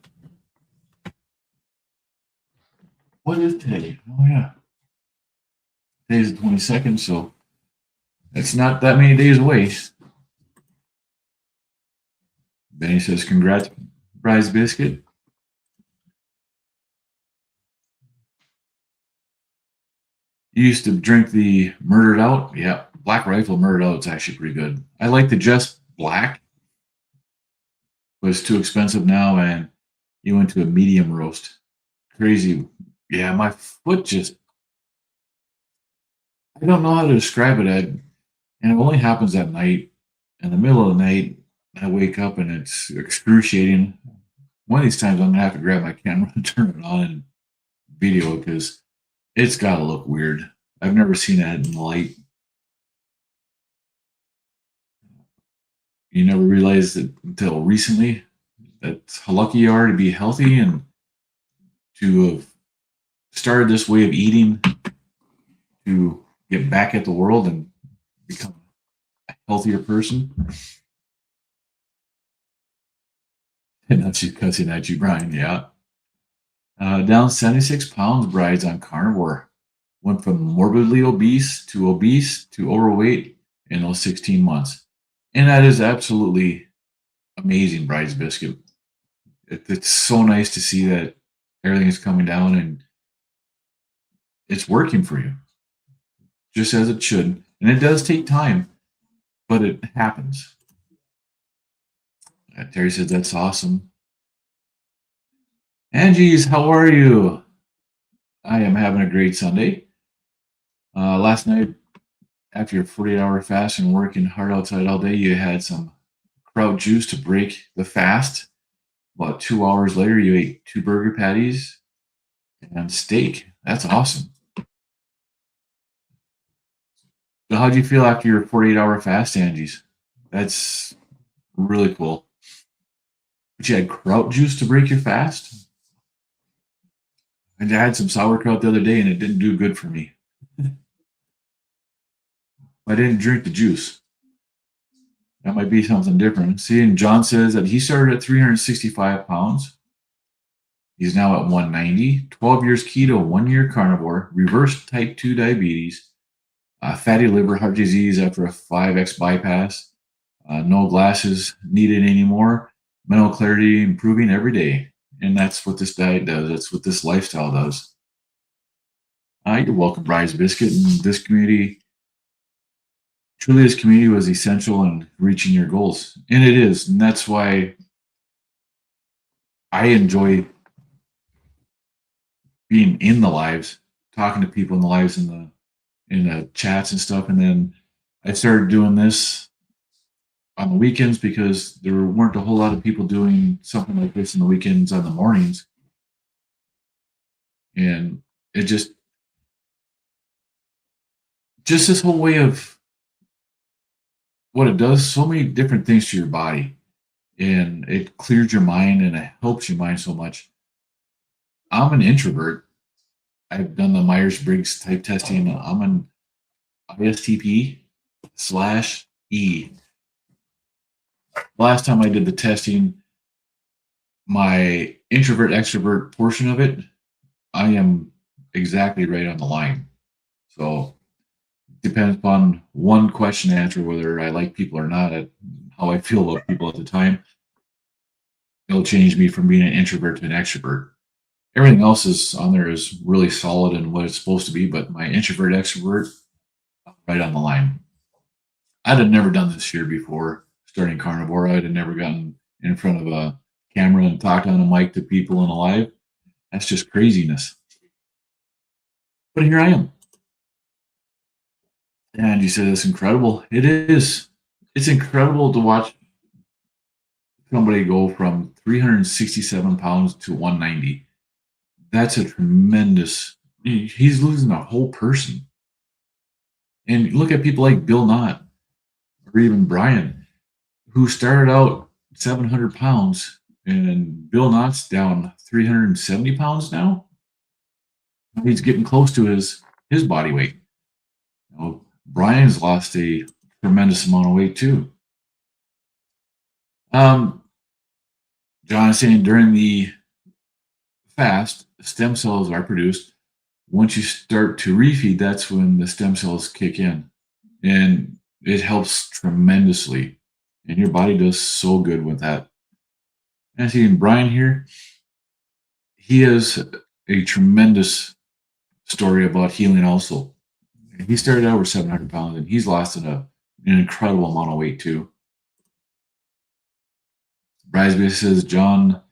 What is today? Oh, yeah. Today's the 22nd, so it's not that many days away. Benny says, congrats, Prize Biscuit. You used to drink the Murdered Out? Yeah, Black Rifle Murdered Out is actually pretty good. I like the Just Black. But it's too expensive now, and you went to a medium roast. Crazy. Yeah, my foot just, I don't know how to describe it. And it only happens at night. In the middle of the night, I wake up and it's excruciating. One of these times I'm going to have to grab my camera and turn it on and video because it's got to look weird. I've never seen that in the light. You never realized it until recently that's how lucky you are to be healthy and to have started this way of eating to get back at the world and become a healthier person. And that's just cussing at you, Brian. Yeah. Down 76 pounds, brides on carnivore. Went from morbidly obese to overweight in those 16 months. And that is absolutely amazing, Bride's Biscuit. It's so nice to see that everything is coming down and it's working for you, just as it should. And it does take time, but it happens. Terry says, that's awesome. Angie's, how are you? I am having a great Sunday. Last night, after your 48-hour fast and working hard outside all day, you had some kraut juice to break the fast. About 2 hours later, you ate 2 burger patties and steak. That's awesome. So how'd you feel after your 48-hour fast, Angie's? That's really cool. But you had kraut juice to break your fast? And I had some sauerkraut the other day and it didn't do good for me. I didn't drink the juice. That might be something different. See, and John says that he started at 365 pounds. He's now at 190, 12 years keto, 1 year carnivore, reversed type 2 diabetes, fatty liver, heart disease after a 5X bypass, no glasses needed anymore, mental clarity improving every day. And that's what this diet does. That's what this lifestyle does. You're welcome, Bride's Biscuit. And this community, truly this community was essential in reaching your goals. And it is. And that's why I enjoy being in the lives, talking to people in the lives, in the chats and stuff. And then I started doing this on the weekends because there weren't a whole lot of people doing something like this in the weekends on the mornings. And it just this whole way of what it does, so many different things to your body. And it clears your mind and it helps your mind so much. I'm an introvert. I've done the Myers-Briggs type testing. I'm an ISTP/E. Last time I did the testing, my introvert extrovert portion of it, I am exactly right on the line. So depends upon one question answer whether I like people or not, how I feel about people at the time. It'll change me from being an introvert to an extrovert. Everything else is on there is really solid and what it's supposed to be, but my introvert extrovert, right on the line. I'd have never done this year before starting carnivore. I'd have never gotten in front of a camera and talked on a mic to people in a live. That's just craziness. But here I am. And you said it's incredible. It is. It's incredible to watch somebody go from 367 pounds to 190. That's a tremendous. He's losing a whole person. And look at people like Bill Knott or even Brian, who started out 700 pounds, and Bill Knott's down 370 pounds now. He's getting close to his body weight. Brian's lost a tremendous amount of weight too. John is saying during the fast, stem cells are produced. Once you start to refeed, that's when the stem cells kick in, and it helps tremendously. And your body does so good with that. And seeing Brian here, he has a tremendous story about healing also. He started out with 700 pounds and he's lost an incredible amount of weight too. Brisby says, John,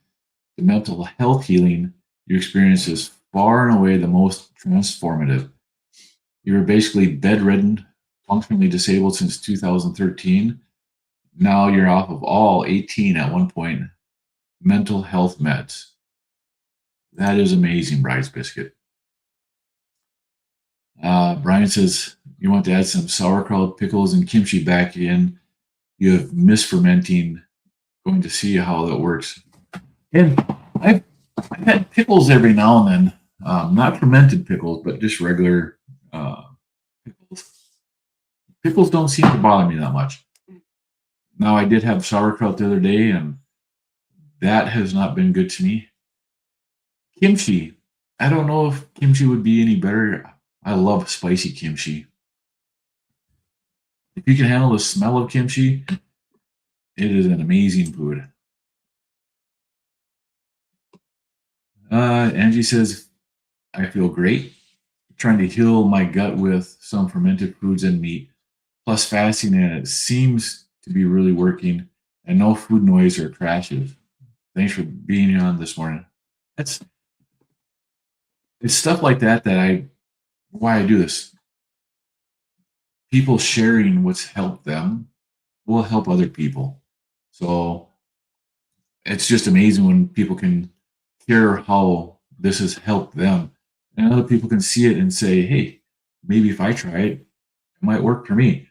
the mental health healing you experience is far and away the most transformative. You were basically bedridden, functionally disabled since 2013. Now you're off of all 18 at one point mental health meds. That is amazing, Bride's Biscuit. Brian says you want to add some sauerkraut, pickles, and kimchi back in. You have misfermenting. Going to see how that works. And I've had pickles every now and then. Not fermented pickles, but just regular Pickles don't seem to bother me that much. Now, I did have sauerkraut the other day, and that has not been good to me. Kimchi. I don't know if kimchi would be any better. I love spicy kimchi. If you can handle the smell of kimchi, it is an amazing food. Angie says, I feel great. Trying to heal my gut with some fermented foods and meat, plus fasting, and it seems to be really working. And no food noise or crashes. Thanks for being on this morning. That's it's stuff like that that I why I do this. People sharing what's helped them will help other people. So it's just amazing when people can hear how this has helped them, and other people can see it and say, "Hey, maybe if I try it, it might work for me."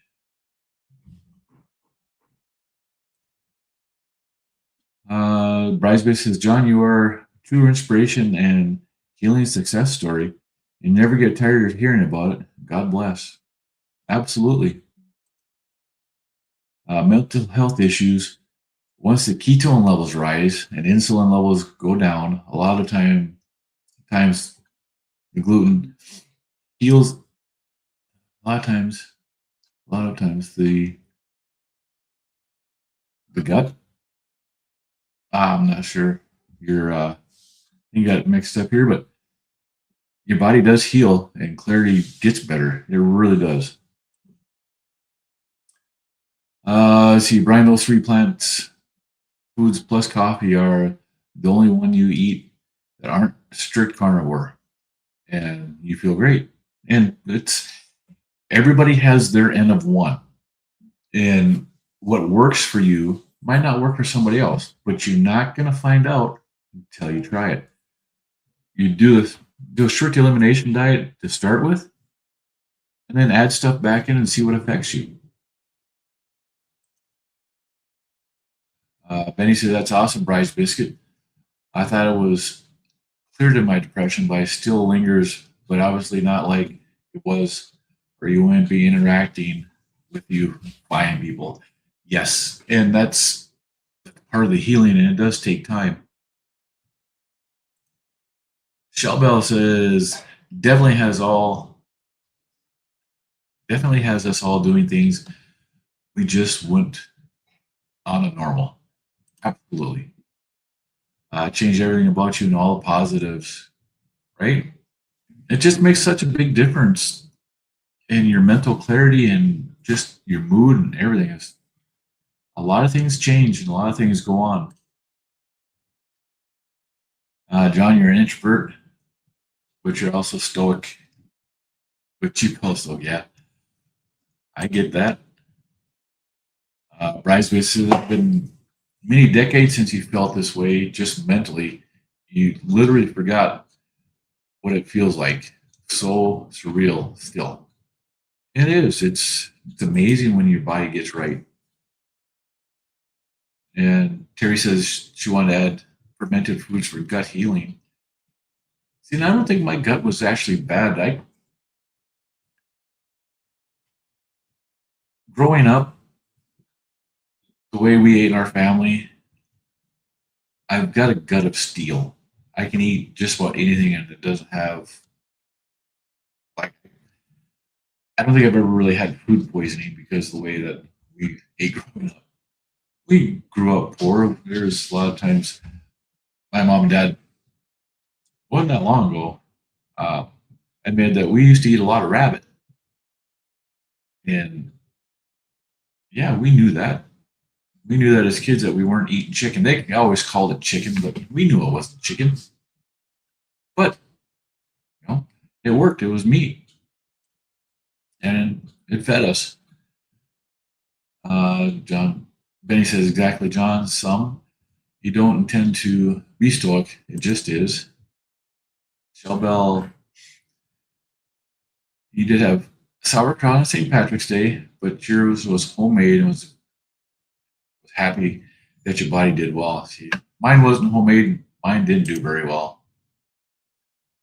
Bridesmaid says, "John, you are true inspiration and healing success story. You never get tired of hearing about it. God bless." Absolutely. Mental health issues. Once the ketone levels rise and insulin levels go down, a lot of times the gluten heals. A lot of times, the gut. I'm not sure. You got it mixed up here, but your body does heal and clarity gets better. It really does. Let's see. Brian, those three plants foods plus coffee are the only one you eat that aren't strict carnivore, and you feel great. And it's everybody has their end of one, and what works for you might not work for somebody else, but you're not going to find out until you try it. You do a strict elimination diet to start with, and then add stuff back in and see what affects you. Benny said, "That's awesome, Bryce Biscuit. I thought it was cleared in my depression, but it still lingers, but obviously not like it was, or you wouldn't be interacting with you buying people." Yes, and that's part of the healing, and it does take time. Shell Bell says, definitely has all definitely has us all doing things we just wouldn't on a normal. Absolutely. Change everything about you and all the positives, right? It just makes such a big difference in your mental clarity and just your mood and everything. A lot of things change and a lot of things go on. John, you're an introvert, but you're also stoic. But you also, yeah, I get that. Bryce, it's been many decades since you felt this way, just mentally. You literally forgot what it feels like. So surreal still. It is. It's amazing when your body gets right. And Terry says she wanted to add fermented foods for gut healing. See, and I don't think my gut was actually bad. I growing up, the way we ate in our family, I've got a gut of steel. I can eat just about anything, and it doesn't have like I don't think I've ever really had food poisoning because of the way that we ate growing up. We grew up poor. There's a lot of times my mom and dad wasn't that long ago uh, admitted that we used to eat a lot of rabbit, and yeah, we knew that. We knew that as kids that we weren't eating chicken. They always called it chicken, but we knew it wasn't chicken. But you know, it worked. It was meat, and it fed us. John Benny says exactly, John. Some you don't intend to be stoic. It just is. Shellbell, you did have sauerkraut on St. Patrick's Day, but yours was homemade and was happy that your body did well. See, mine wasn't homemade. Mine didn't do very well.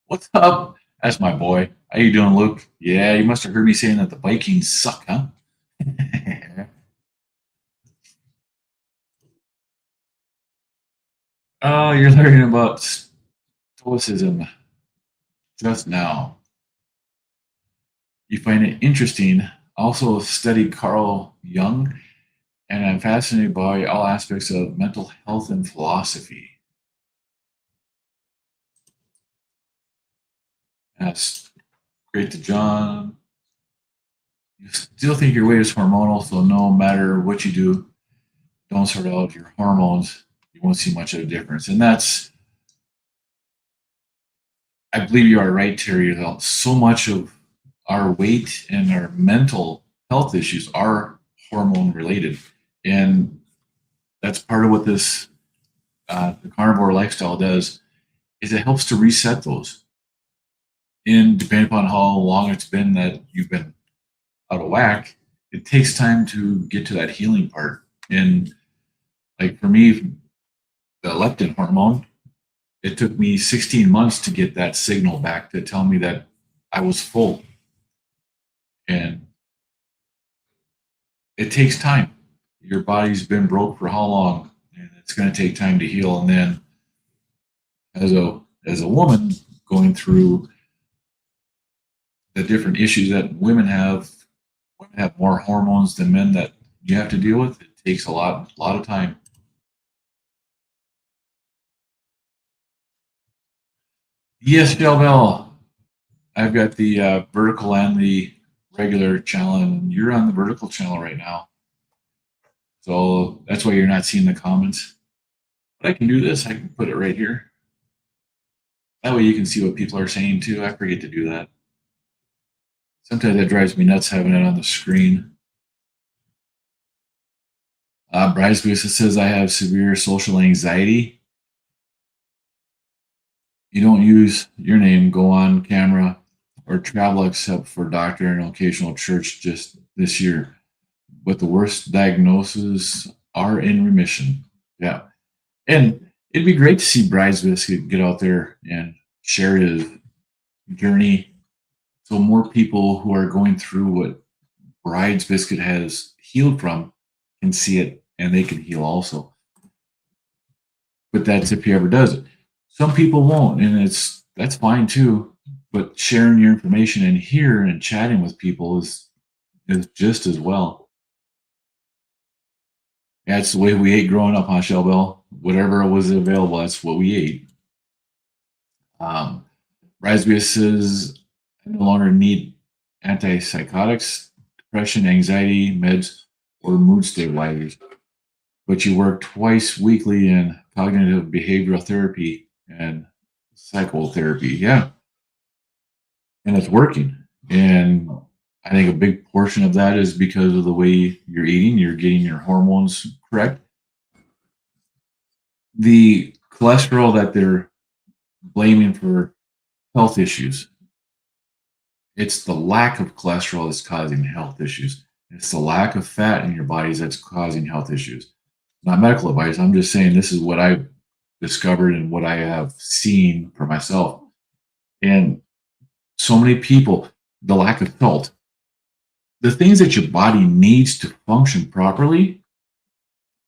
What's up? That's my boy. How you doing, Luke? Yeah, you must have heard me saying that the Vikings suck, huh? Oh, you're learning about stoicism just now. You find it interesting. Also, studied Carl Jung, and I'm fascinated by all aspects of mental health and philosophy. That's great to John. You still think your weight is hormonal, so no matter what you do, don't sort out your hormones. You won't see much of a difference. And that's, I believe you are right, Terry. So much of our weight and our mental health issues are hormone related. And that's part of what this the carnivore lifestyle does is it helps to reset those. And depending upon how long it's been that you've been out of whack, it takes time to get to that healing part. And like for me, the leptin hormone, it took me 16 months to get that signal back to tell me that I was full. And it takes time. Your body's been broke for how long? And it's going to take time to heal. And then as a woman going through the different issues that women have more hormones than men that you have to deal with. It takes a lot of time. Yes, Delville. I've got the vertical and the regular channel, and you're on the vertical channel right now. So that's why you're not seeing the comments. But I can do this. I can put it right here. That way you can see what people are saying too. I forget to do that. Sometimes that drives me nuts having it on the screen. Bryce Busa says I have severe social anxiety. You don't use your name, go on camera, or travel except for doctor and occasional church just this year. But the worst diagnoses are in remission. Yeah. And it'd be great to see Bryce Biscuit get out there and share his journey so more people who are going through what Bride's Biscuit has healed from can see it and they can heal also. But that's if he ever does it. Some people won't, and that's fine too. But sharing your information and here and chatting with people is just as well. Yeah, it's the way we ate growing up, huh, Shelbell? Whatever was available, that's what we ate. Rasbia says, I no longer need antipsychotics, depression, anxiety, meds, or mood stabilizers. But you work twice weekly in cognitive behavioral therapy and psychotherapy. Yeah, and it's working. And I think a big portion of that is because of the way you're eating, you're getting your hormones correct. The cholesterol that they're blaming for health issues, it's the lack of cholesterol that's causing health issues. It's the lack of fat in your bodies that's causing health issues. Not medical advice. I'm just saying this is what I've discovered and what I have seen for myself. And so many people, the lack of salt, the things that your body needs to function properly,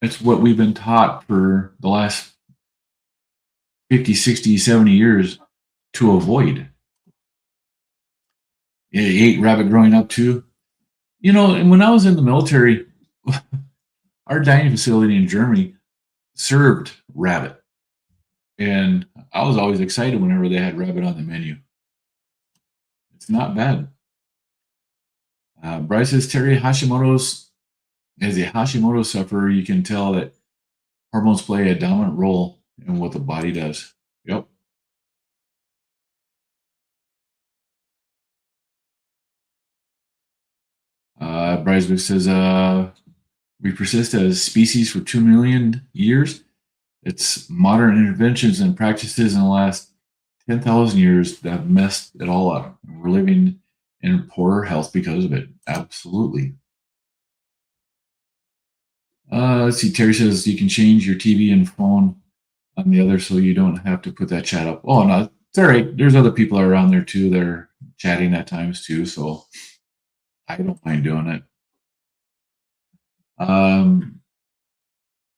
it's what we've been taught for the last 50, 60, 70 years to avoid. You ate rabbit growing up too. You know, and when I was in the military, our dining facility in Germany served rabbit. And I was always excited whenever they had rabbit on the menu. It's not bad. Bryce says Terry Hashimoto's, as a Hashimoto sufferer, you can tell that hormones play a dominant role in what the body does. Yep. Bryce says we persist as a species for 2 million years. It's modern interventions and practices in the last 10,000 years that have messed it all up. We're living in poorer health because of it. Absolutely. Let's see. Terry says you can change your TV and phone on the other so you don't have to put that chat up. Oh, no, it's all right. There's other people around there too that are chatting at times too. So I don't mind doing it. Um,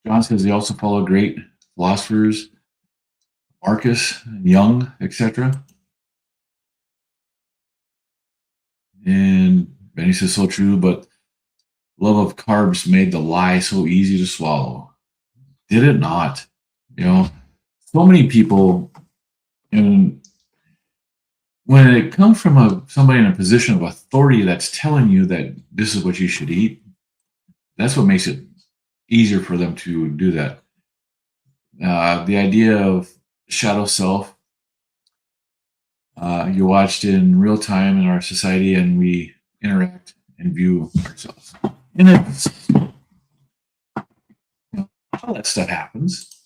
John says they also follow great philosophers, Marcus, Young, etc. And Benny says so true, but love of carbs made the lie so easy to swallow. Did it not? You know, so many people, and when it comes from somebody in a position of authority that's telling you that this is what you should eat, that's what makes it easier for them to do that. The idea of shadow self, you watched in real time in our society, and we interact and view ourselves. And it's, all that stuff happens.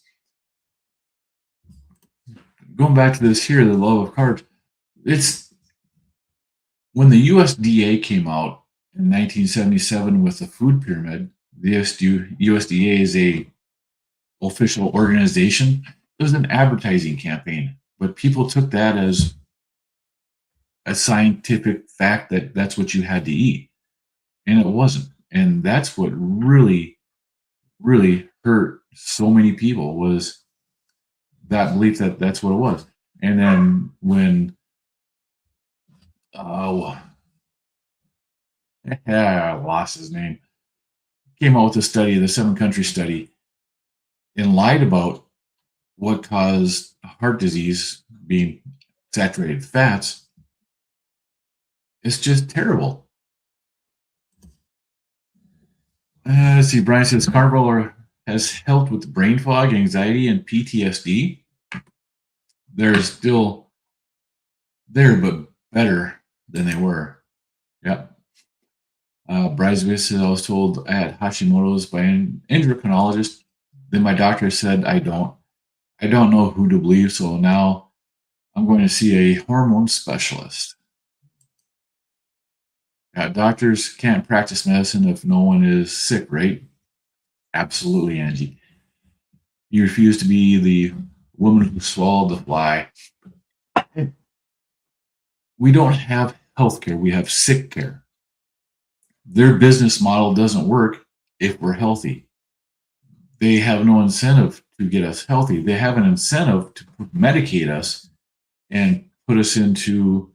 Going back to this here, the love of carbs, it's when the USDA came out in 1977 with the food pyramid. The USDA is a official organization. It was an advertising campaign, but people took that as a scientific fact that that's what you had to eat, and it wasn't. And that's what really, really hurt so many people, was that belief that that's what it was. And then when I lost his name, came out with a study, the 7-country study, and lied about what caused heart disease, being saturated fats. It's just terrible. Let's see, Brian says carnivore has helped with brain fog, anxiety, and PTSD. They're still there, but better than they were. Yep. Bryce says, I was told I had Hashimoto's by an endocrinologist. Then my doctor said I don't know who to believe, so now I'm going to see a hormone specialist. Doctors can't practice medicine if no one is sick, right? Absolutely, Angie. You refuse to be the woman who swallowed the fly. We don't have healthcare, we have sick care. Their business model doesn't work if we're healthy. They have no incentive to get us healthy. They have an incentive to medicate us and put us into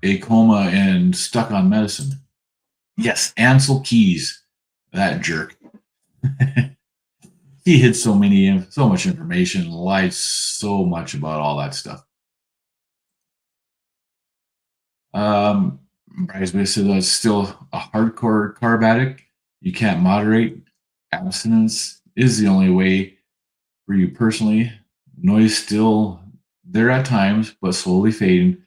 a coma and stuck on medicine. Yes, Ansel Keys, that jerk. He hid so much information, lied so much about all that stuff. Bryce said that's still a hardcore carb addict. You can't moderate. Abstinence is the only way for you personally. Noise still there at times, but slowly fading.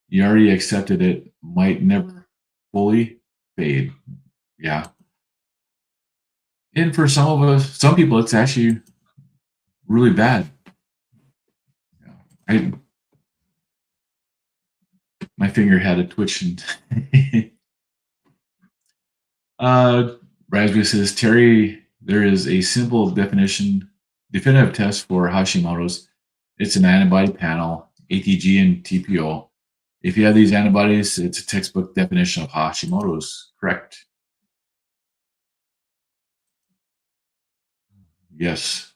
You already accepted it might never fully fade. Yeah. And for some people, it's actually really bad. My finger had a twitch. And Raspberry says, Terry, there is a simple definitive test for Hashimoto's. It's an antibody panel, ATG and TPO. If you have these antibodies, it's a textbook definition of Hashimoto's. Correct. Yes.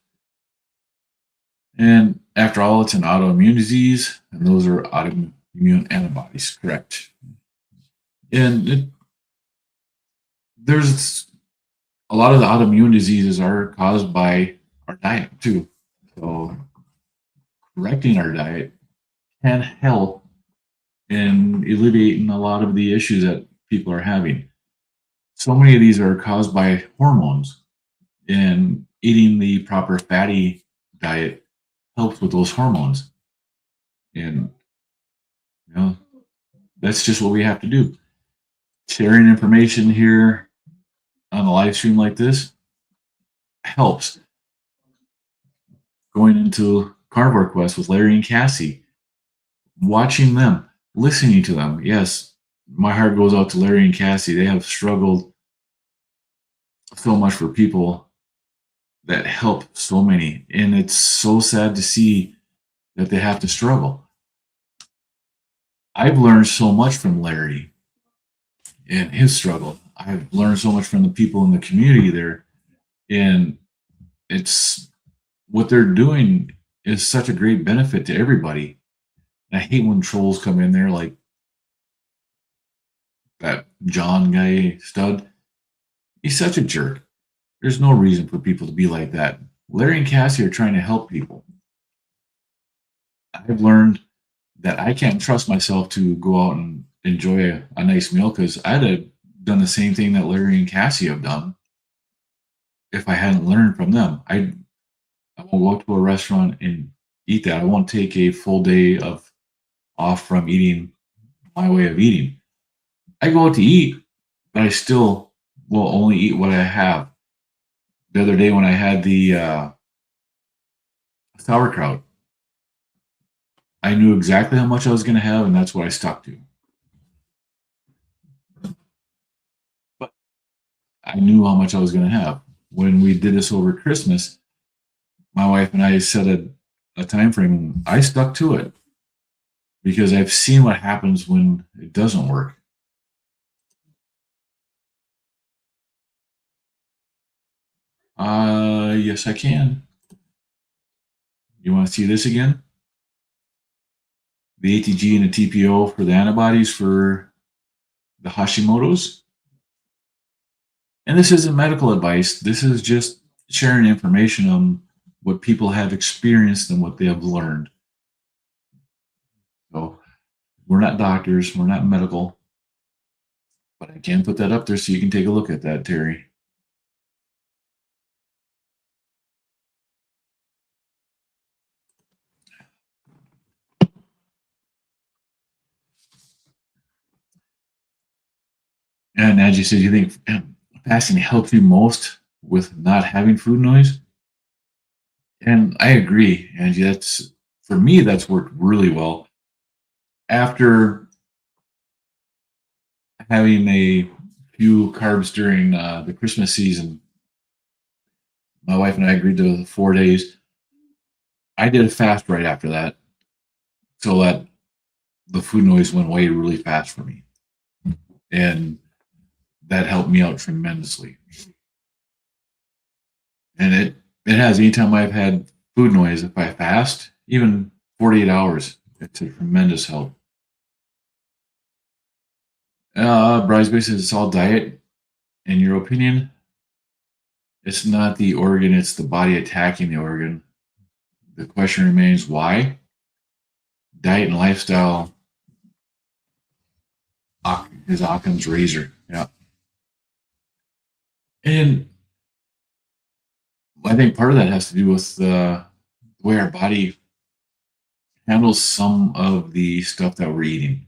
And after all, it's an autoimmune disease, and those are autoimmune antibodies. Correct. And there's a lot of the autoimmune diseases are caused by our diet too. So correcting our diet can help in alleviating a lot of the issues that people are having. So many of these are caused by hormones, and eating the proper fatty diet helps with those hormones. And that's just what we have to do. Sharing information here on a live stream like this helps. Going into Carnivore Quest with Larry and Cassie, watching them, listening to them. Yes, my heart goes out to Larry and Cassie. They have struggled so much for people that help so many. And it's so sad to see that they have to struggle. I've learned so much from Larry and his struggle. I've learned so much from the people in the community there, and it's what they're doing is such a great benefit to everybody. And I hate when trolls come in there like that John guy stud. He's such a jerk. There's no reason for people to be like that. Larry and Cassie are trying to help people. I've learned that I can't trust myself to go out and enjoy a nice meal because I'd have done the same thing that Larry and Cassie have done if I hadn't learned from them. I won't go to a restaurant and eat that. I won't take a full day of off from eating my way of eating. I go out to eat, but I still will only eat what I have. The other day when I had the sauerkraut, I knew exactly how much I was going to have, and that's what I stuck to. But I knew how much I was going to have. When we did this over Christmas, my wife and I set a time frame, and I stuck to it because I've seen what happens when it doesn't work. Yes, I can. You want to see this again? The ATG and the TPO for the antibodies for the Hashimoto's. And this isn't medical advice. This is just sharing information on what people have experienced and what they have learned. So we're not doctors, we're not medical, but I can put that up there so you can take a look at that, Terry. And as you said, you think fasting helps you most with not having food noise? And I agree, Angie. That's for me, that's worked really well. After having a few carbs during the Christmas season, my wife and I agreed to 4 days. I did a fast right after that, so that the food noise went away really fast for me, and that helped me out tremendously. And it has anytime I've had food noise, if I fast, even 48 hours, it's a tremendous help. Brisby says it's all diet. In your opinion, it's not the organ, it's the body attacking the organ. The question remains why? Diet and lifestyle is Occam's razor. Yeah. And I think part of that has to do with the way our body handles some of the stuff that we're eating.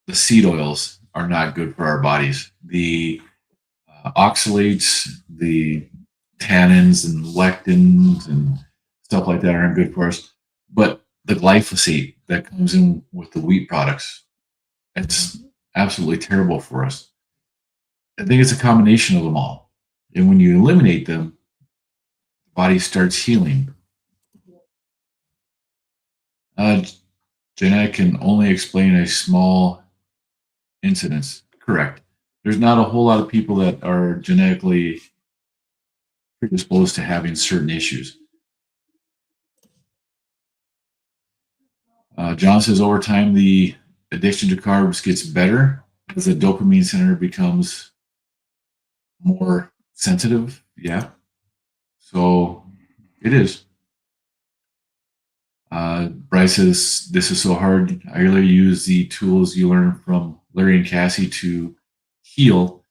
The seed oils are not good for our bodies. The oxalates, the tannins and lectins and stuff like that aren't good for us. But the glyphosate that comes in with the wheat products, it's absolutely terrible for us. I think it's a combination of them all. And when you eliminate them, the body starts healing. Uh, Genetic can only explain a small incidence. Correct. There's not a whole lot of people that are genetically predisposed to having certain issues. John says over time, the addiction to carbs gets better as the dopamine center becomes more sensitive. Yeah. So it is. Bryce says, this is so hard. I really use the tools you learn from Larry and Cassie to heal,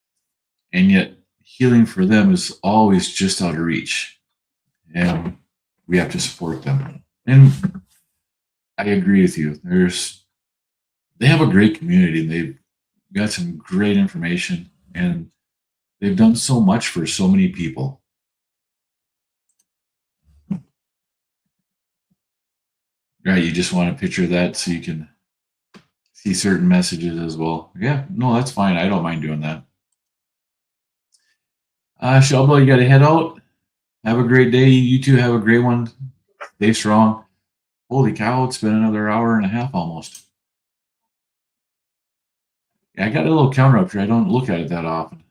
and yet healing for them is always just out of reach. And we have to support them. And I agree with you. They have a great community. They've got some great information, and they've done so much for so many people. Right? You just want to picture that so you can see certain messages as well. Yeah, no, that's fine. I don't mind doing that. Shelba, you got to head out. Have a great day. You two have a great one. Stay strong. Holy cow, it's been another hour and a half almost. Yeah, I got a little counter up here. I don't look at it that often.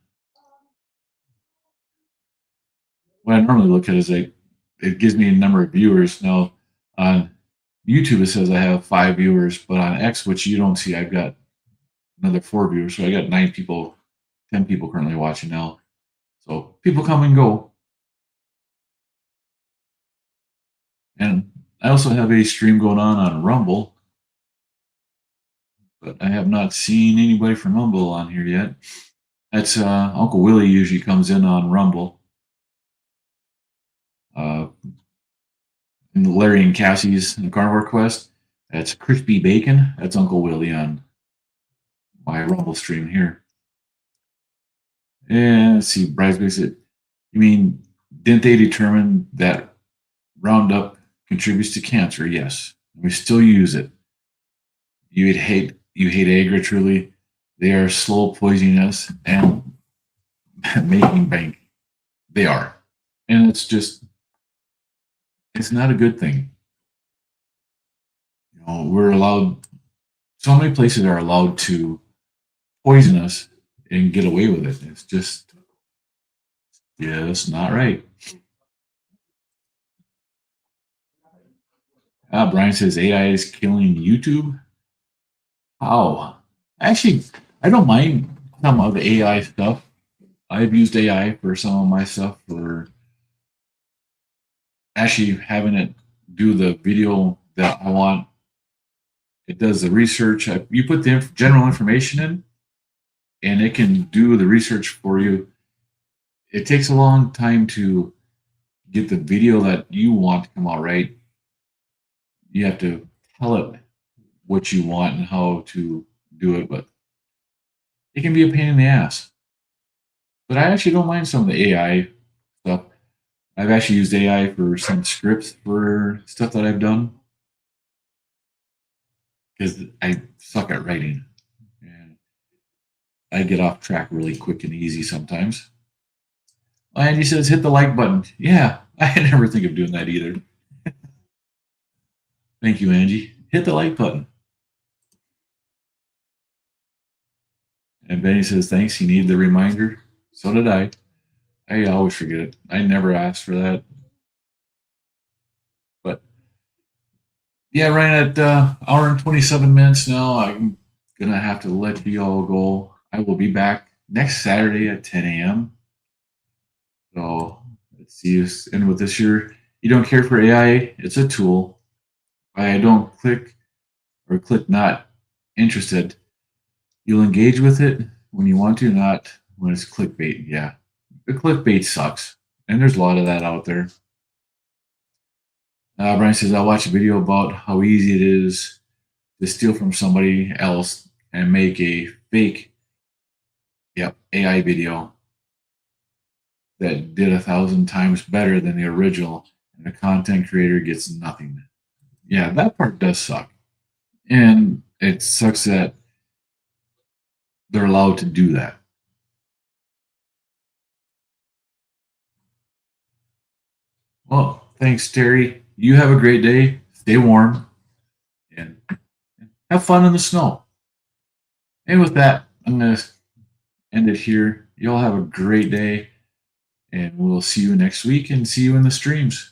What I normally look at is it gives me a number of viewers. Now on YouTube it says I have 5 viewers, but on X, which you don't see, I've got another 4 viewers. So I got 9 people, 10 people currently watching now. So people come and go. And I also have a stream going on Rumble, but I have not seen anybody from Rumble on here yet. That's Uncle Willie usually comes in on Rumble. Uh, and Larry and Cassie's in the Carnivore Quest. That's Crispy Bacon. That's Uncle Willie on my Rumble stream here. And let's see, Bridesmaids. You mean, didn't they determine that Roundup contributes to cancer? Yes. We still use it. You hate Agra truly. They are slow poisoning us and making bank. They are. And it's not a good thing. We're allowed, so many places are allowed to poison us and get away with it. It's just, yeah, that's not right. Brian says AI is killing YouTube. How? Actually, I don't mind some of the AI stuff. I've used AI for some of my stuff for actually having it do the video that I want. It does the research. You put the general information in, and it can do the research for you. It takes a long time to get the video that you want to come out right. You have to tell it what you want and how to do it, but it can be a pain in the ass. But I actually don't mind some of the AI stuff. I've actually used AI for some scripts for stuff that I've done because I suck at writing and I get off track really quick and easy sometimes. Andy says, hit the like button. Yeah, I never think of doing that either. Thank you, Angie. Hit the like button. And Benny says, thanks. He needed the reminder. So did I. I always forget it. I never asked for that. But yeah, right at hour and 27 minutes now. I'm going to have to let you all go. I will be back next Saturday at 10 a.m. So let's see you. And with this year, you don't care for AI, it's a tool. I don't click or click not interested. You'll engage with it when you want to, not when it's clickbait. Yeah, the clickbait sucks. And there's a lot of that out there. Brian says, I'll watch a video about how easy it is to steal from somebody else and make a fake AI video that did 1,000 times better than the original, and the content creator gets nothing. Yeah, that part does suck. And it sucks that they're allowed to do that. Well, thanks, Terry. You have a great day. Stay warm and have fun in the snow. And with that, I'm going to end it here. Y'all have a great day, and we'll see you next week and see you in the streams.